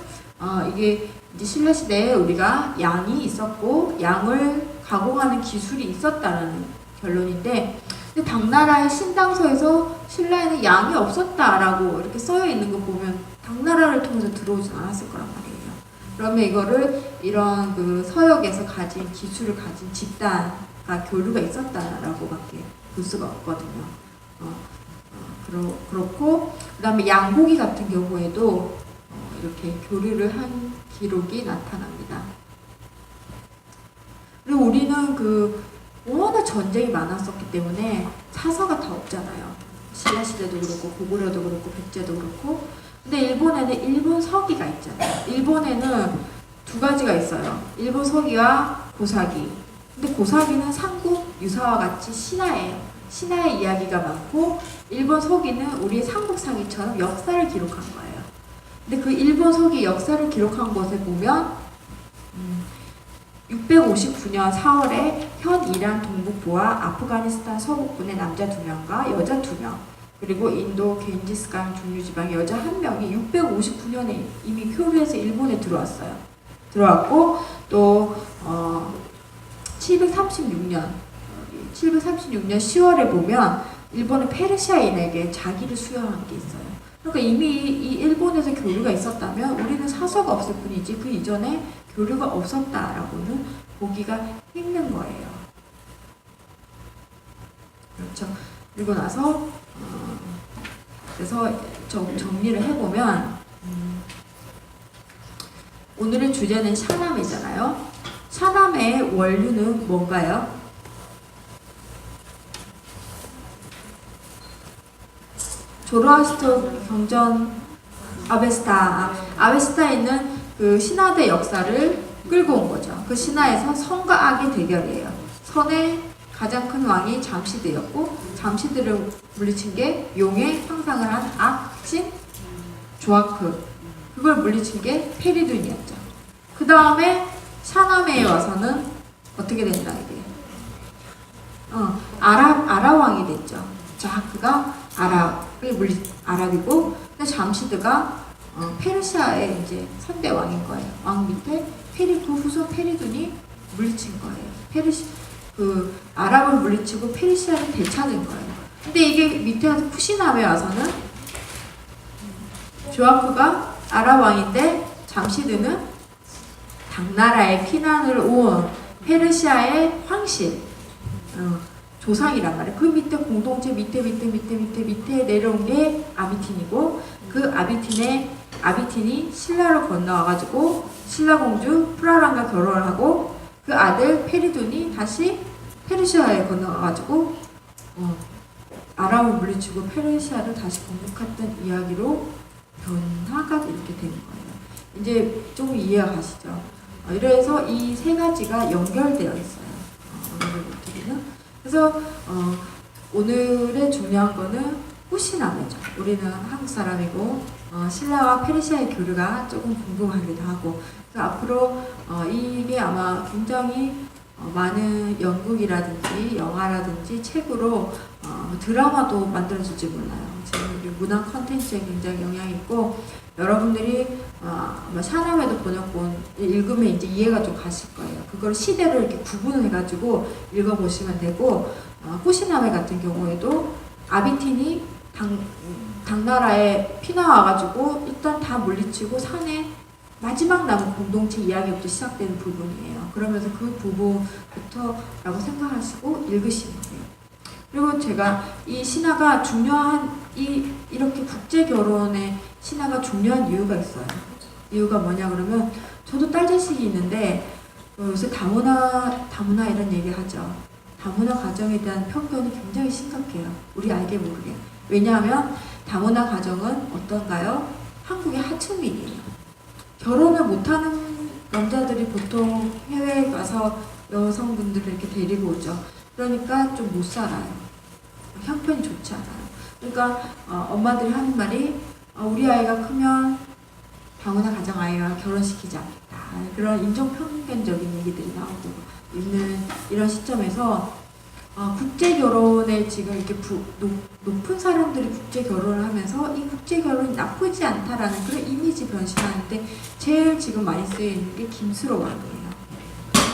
이게 이제 신라 시대에 우리가 양이 있었고 양을 가공하는 기술이 있었다는 결론인데, 근데 당나라의 신당서에서 신라에는 양이 없었다라고 이렇게 써여 있는 거 보면 당나라를 통해서 들어오진 않았을 거란 말이에요. 그러면 이거를 이런 그 서역에서 가진 기술을 가진 집단과 교류가 있었다라고밖에 볼 수가 없거든요. 그렇고 그 다음에 양고기 같은 경우에도 이렇게 교류를 한 기록이 나타납니다. 그리고 우리는 그 워낙 전쟁이 많았었기 때문에 사서가 다 없잖아요. 신라 시대도 그렇고 고구려도 그렇고 백제도 그렇고. 근데 일본에는 일본 서기가 있잖아요. 일본에는 두 가지가 있어요. 일본 서기와 고사기. 근데 고사기는 삼국 유사와 같이 신화예요. 신화의 이야기가 많고 일본 서기는 우리의 삼국 사기처럼 역사를 기록한 거예요. 근데 그 일본 서기 역사를 기록한 것에 보면 659년 4월에 현 이란 동북부와 아프가니스탄 서북부의 남자 2명과 여자 2명 그리고 인도 겐지스강 중류지방의 여자 1명이 659년에 이미 교류해서 일본에 들어왔어요. 들어왔고 또 736년 10월에 보면 일본은 페르시아인에게 자기를 수여한 게 있어요. 그러니까 이미 이 일본에서 교류가 있었다면 우리는 사서가 없을 뿐이지 그 이전에 교류가 없었다라고는 보기가 힘든 거예요. 그렇죠. 그리고 나서 그래서 정리를 해보면 오늘의 주제는 샤남이잖아요. 샤남의 원류는 뭔가요? 조로아스터 경전 아베스타에 있는 그 신화대 역사를 끌고 온 거죠. 그 신화에서 선과 악의 대결이에요. 선의 가장 큰 왕이 잠시드였고 잠시드를 물리친 게 용의 상상을 한 악신 조아크, 그걸 물리친 게 페리둔이었죠. 그 다음에 샤나메에 와서는 어떻게 된다 이게? 아랍 왕이 됐죠. 조아크가 아랍이고, 근데 잠시드가 페르시아의 이제 선대 왕인 거예요. 왕 밑에 그 후손 페리둔이 물리친 거예요. 그 아랍을 물리치고 페르시아를 되찾은 거예요. 근데 이게 밑에 와서 쿠시나베에 와서는 조아크가 아랍 왕인데 잠시드는 당나라의 피난을 온 페르시아의 황실 조상이란 말이에요. 그 밑에 공동체 밑에 내려온 게 아비틴이고, 그 아비틴이 신라로 건너와가지고 신라 공주 프라랑과 결혼을 하고, 그 아들 페리둔이 다시 페르시아에 건너가가지고 아랍을 물리치고 페르시아를 다시 공격했던 이야기로 변화가 이렇게 되는 거예요. 이제 좀 이해가 가시죠? 이래서 이 세 가지가 연결되어 있어요. 오늘을 못드리는. 그래서 오늘의 중요한 거는 후시나메죠. 우리는 한국 사람이고 신라와 페르시아의 교류가 조금 궁금하기도 하고, 그래서 앞으로 이게 아마 굉장히 많은 연극이라든지 영화라든지 책으로 드라마도 만들어질지 몰라요. 지금 우리 문화 컨텐츠에 굉장히 영향이 있고, 여러분들이 아마 샤라메도 번역본 읽으면 이제 이해가 좀 가실 거예요. 그걸 시대를 이렇게 구분해가지고 읽어보시면 되고, 후시나메 같은 경우에도 아비틴이 당나라에 피나와가지고 일단 다 물리치고 산에 마지막 남은 공동체 이야기부터 시작되는 부분이에요. 그러면서 그 부분부터라고 생각하시고 읽으시면 돼요. 그리고 제가 이 신화가 중요한, 이렇게 국제 결혼의 신화가 중요한 이유가 있어요. 이유가 뭐냐 그러면, 저도 딸 자식이 있는데 요새 다문화 이런 얘기 하죠. 다문화 가정에 대한 편견이 굉장히 심각해요. 우리 알게 모르게. 왜냐하면 다문화 가정은 어떤가요? 한국의 하층민이에요. 결혼을 못하는 남자들이 보통 해외에 가서 여성분들을 이렇게 데리고 오죠. 그러니까 좀 못 살아요. 형편이 좋지 않아요. 그러니까 엄마들이 하는 말이 우리 아이가 크면 다문화 가정 아이와 결혼시키지 않겠다. 그런 인종편견적인 얘기들이 나오고 있는 이런 시점에서 국제 결혼에 지금 이렇게 높은 사람들이 국제 결혼을 하면서 이 국제 결혼이 나쁘지 않다라는 그런 이미지 변신하는데 제일 지금 많이 쓰여 있는 게 김수로 왕이에요.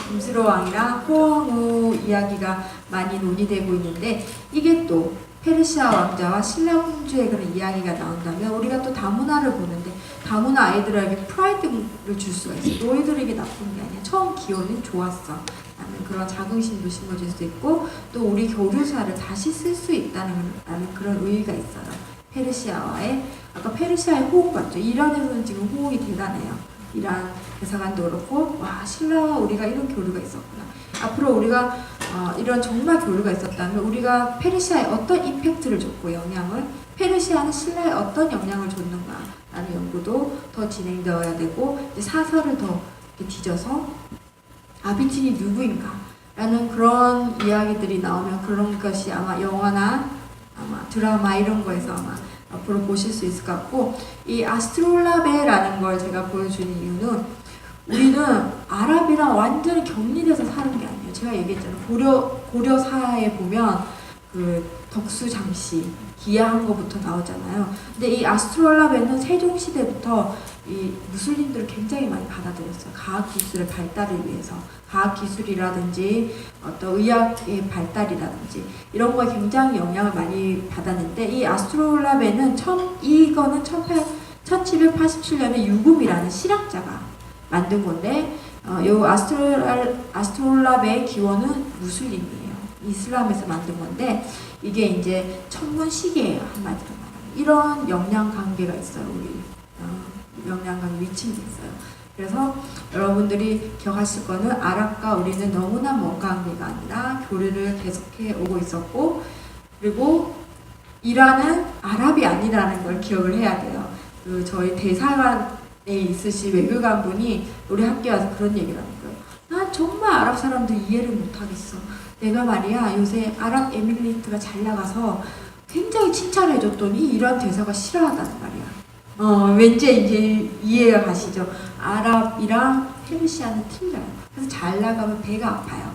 김수로 왕이랑 호응우 이야기가 많이 논의되고 있는데, 이게 또 페르시아 왕자와 신라 공주의 그런 이야기가 나온다면 우리가 또 다문화를 보는데, 다문화 아이들에게 프라이드를 줄 수가 있어요. 너희들에게 나쁜 게 아니야. 처음 기호는 좋았어. 라는 그런 자긍심도 심어줄 수 있고, 또 우리 교류사를 다시 쓸 수 있다는 그런 의의가 있어요. 페르시아와의, 아까 페르시아의 호응 봤죠? 이란에서는 지금 호응이 대단해요. 이란 대사관도 그렇고, 와, 신라와 우리가 이런 교류가 있었구나. 앞으로 우리가 이런 정말 교류가 있었다면 우리가 페르시아에 어떤 임팩트를 줬고 영향을, 페르시아는 신라에 어떤 영향을 줬는가라는 연구도 더 진행되어야 되고, 이제 사설을 더 뒤져서 아비틴이 누구인가 라는 그런 이야기들이 나오면 그런 것이 아마 영화나 아마 드라마 이런 거에서 아마 앞으로 보실 수 있을 것 같고, 이 아스트롤라베라는 걸 제가 보여주는 이유는 우리는 아랍이랑 완전히 격리돼서 사는 게 아니에요. 제가 얘기했잖아요. 고려사에 보면 그 덕수 장씨 기야한 거부터 나오잖아요. 근데 이 아스트롤라베는 세종시대부터 이 무슬림들을 굉장히 많이 받아들였어요. 과학기술의 발달을 위해서. 과학기술이라든지 어떤 의학의 발달이라든지 이런 거에 굉장히 영향을 많이 받았는데, 이 아스트롤라베는 이거는 1787년에 유금이라는 실학자가 만든 건데, 요 아스트롤라베의 기원은 무슬림이에요. 이슬람에서 만든 건데, 이게 이제 천문시계예요. 한마디로 말하면. 이런 영향관계가 있어요. 우리 영향관계 위치가 있어요. 그래서 여러분들이 기억하실 거는 아랍과 우리는 너무나 먼 관계가 아니라 교류를 계속해 오고 있었고, 그리고 이란은 아랍이 아니라는 걸 기억을 해야 돼요. 저희 대사관 있으신 외교관 분이 우리 학교에 와서 그런 얘기를 하는 거예요. 난 정말 아랍 사람들 이해를 못하겠어. 내가 말이야 요새 아랍에미리트가 잘 나가서 굉장히 칭찬을 해줬더니 이러한 대사가 싫어하다는 말이야. 왠지 이제 이해가 가시죠? 아랍이랑 페르시아는 틀려요. 그래서 잘 나가면 배가 아파요.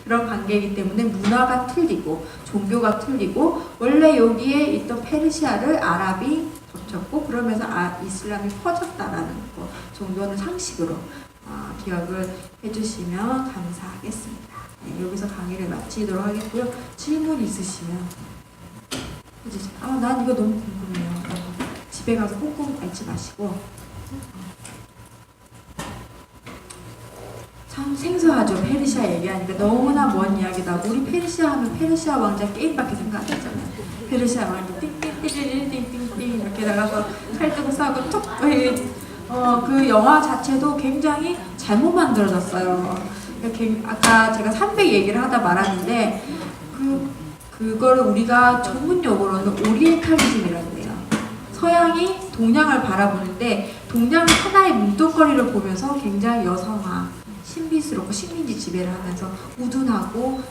그런 관계이기 때문에 문화가 틀리고 종교가 틀리고 원래 여기에 있던 페르시아를 아랍이 덮쳤고 그러면서 이슬람이 퍼졌다라는 거 정도는 상식으로 기억을 해주시면 감사하겠습니다. 네, 여기서 강의를 마치도록 하겠고요. 질문 있으시면 해주세요. 난 이거 너무 궁금해요. 집에 가서 꽁꽁 앓지 마시고 참 생소하죠. 페르시아 얘기하니까 너무나 먼 이야기다. 우리 페르시아 하면 페르시아 왕자 게임밖에 생각 안 나잖아요. 페르시아 왕자 띵띵띵띵띵띵띵 이렇게 나가서 칼 뜨고 싸고 톡 그 영화 자체도 굉장히 잘못 만들어졌어요. 이렇게 아까 제가 300 얘기를 하다 말았는데 그거를 우리가 전문 용어로는 오리엔탈리즘이라고 해요. 서양이 동양을 바라보는데 동양의 하나의 문득거리를 보면서 굉장히 여성화, 신비스럽고 식민지 지배를 하면서 우둔하고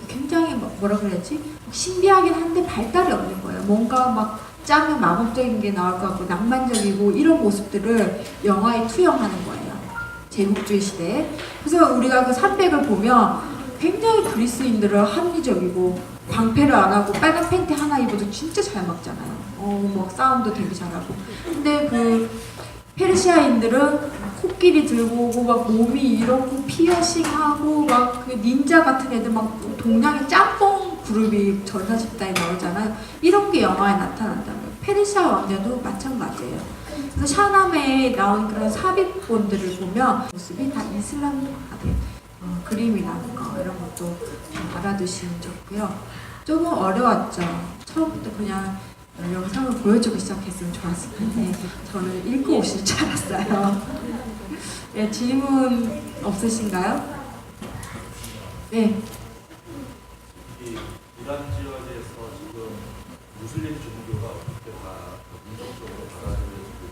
굉장히 뭐라 그래야지? 신비하긴 한데 발달이 없는 거예요. 뭔가 막 짜면 마법적인 게 나올 것 같고 낭만적이고 이런 모습들을 영화에 투영하는 거예요. 제국주의 시대에. 그래서 우리가 그 300을 보면 굉장히 그리스인들은 합리적이고 방패를 안 하고 빨간 팬티 하나 입어도 진짜 잘 먹잖아요. 막 싸움도 되게 잘하고. 근데 그 페르시아인들은 코끼리 들고 오고 막 몸이 이렇고 피어싱하고 막 그 닌자 같은 애들 막 동양의 짬뽕 그룹이 전사십다에 나오잖아요. 이런 게 영화에 나타난다는 거예요. 페르시아 왕자도 마찬가지예요. 그래서 샤나메에 나온 그런 삽입본들을 보면 모습이 다 이슬람화된 그림이라는 거 이런 것도 알아두시면 좋고요. 조금 어려웠죠. 처음부터 그냥 영상을 보여주고 시작했으면 좋았을 텐데 저는 읽고 오실 줄 알았어요. 네, 질문 없으신가요? 네. 이란 지역에서 지금 무슬림 종교가 어떻게 민족적으로 받아들여지고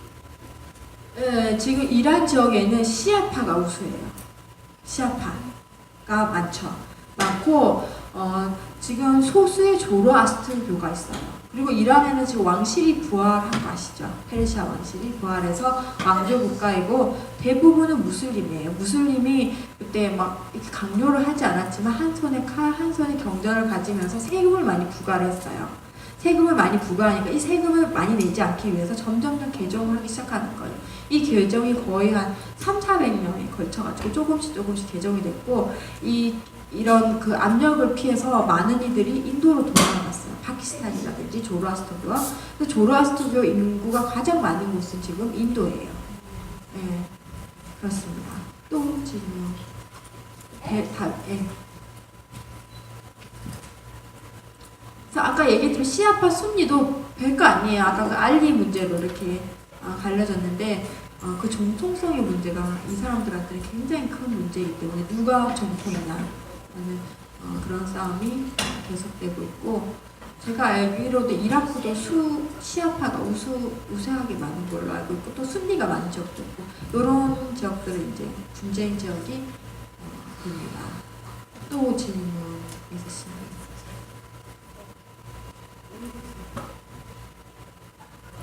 네, 지금 이란 지역에는 시아파가 우수해요. 시아파가 많고 지금 소수의 조로아스트교가 있어요. 그리고 이란에는 지금 왕실이 부활한 거 아시죠? 페르시아 왕실이 부활해서 왕조 국가이고 대부분은 무슬림이에요. 무슬림이 그때 막 이렇게 강요를 하지 않았지만 한 손에 칼, 한 손에 경전을 가지면서 세금을 많이 부과를 했어요. 세금을 많이 부과하니까 이 세금을 많이 내지 않기 위해서 점점점 개정을 하기 시작하는 거예요. 이 개정이 거의 한 300~400년에 걸쳐가지고 조금씩 개정이 됐고 이런 그 압력을 피해서 많은 이들이 인도로 도망갔어요. 파키스탄이라든지 조로아스터교와. 근데 조로아스터교 인구가 가장 많은 곳은 지금 인도예요. 네, 그렇습니다. 또 질문. 그래서 아까 얘기했지만 시아파 순니도 별거 아니에요. 아까 그 알리 문제로 이렇게 갈려졌는데 그 정통성의 문제가 이 사람들한테는 굉장히 큰 문제이기 때문에 누가 정통이냐 하는 그런 싸움이 계속되고 있고 제가 알기로도 이라크도 시아파가 우세하게 많은 걸로 알고 있고 또 순니가 많은 지역도 있고 이런 지역들은 이제 분쟁 지역이 됩니다. 또 질문 있으신가요?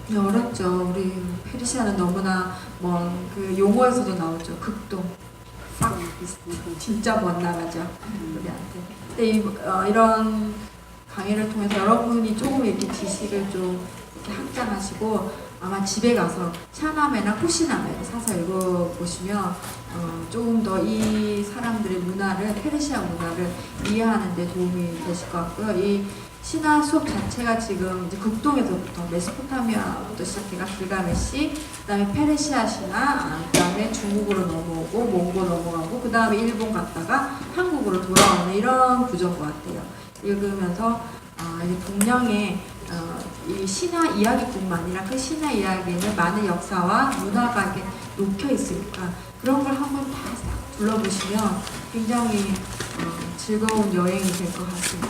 네, 어렵죠. 우리 페르시아는 너무나 먼 그 용어에서도 나오죠. 극동. 싹 진짜 먼 나라죠. 우리한테. 근데 이런 강의를 통해서 여러분이 조금 이렇게 지식을 좀 이렇게 확장하시고 아마 집에 가서 샤나메나 후시나메를 사서 읽어보시면 조금 더 이 사람들의 문화를 페르시아 문화를 이해하는 데 도움이 되실 것 같고요. 이 신화 수업 자체가 지금 이제 극동에서부터 메소포타미아부터 시작해가 길가메시, 그다음에 페르시아 신화, 그다음에 중국으로 넘어오고 몽고 넘어가고 그다음에 일본 갔다가 한국으로 돌아오는 이런 구조인 것 같아요. 읽으면서 이제 동양의 이 신화 이야기뿐만 아니라 그 신화 이야기에는 많은 역사와 문화가 이렇게 녹혀 있으니까 그런 걸 한번 다 둘러보시면 굉장히 즐거운 여행이 될 것 같습니다.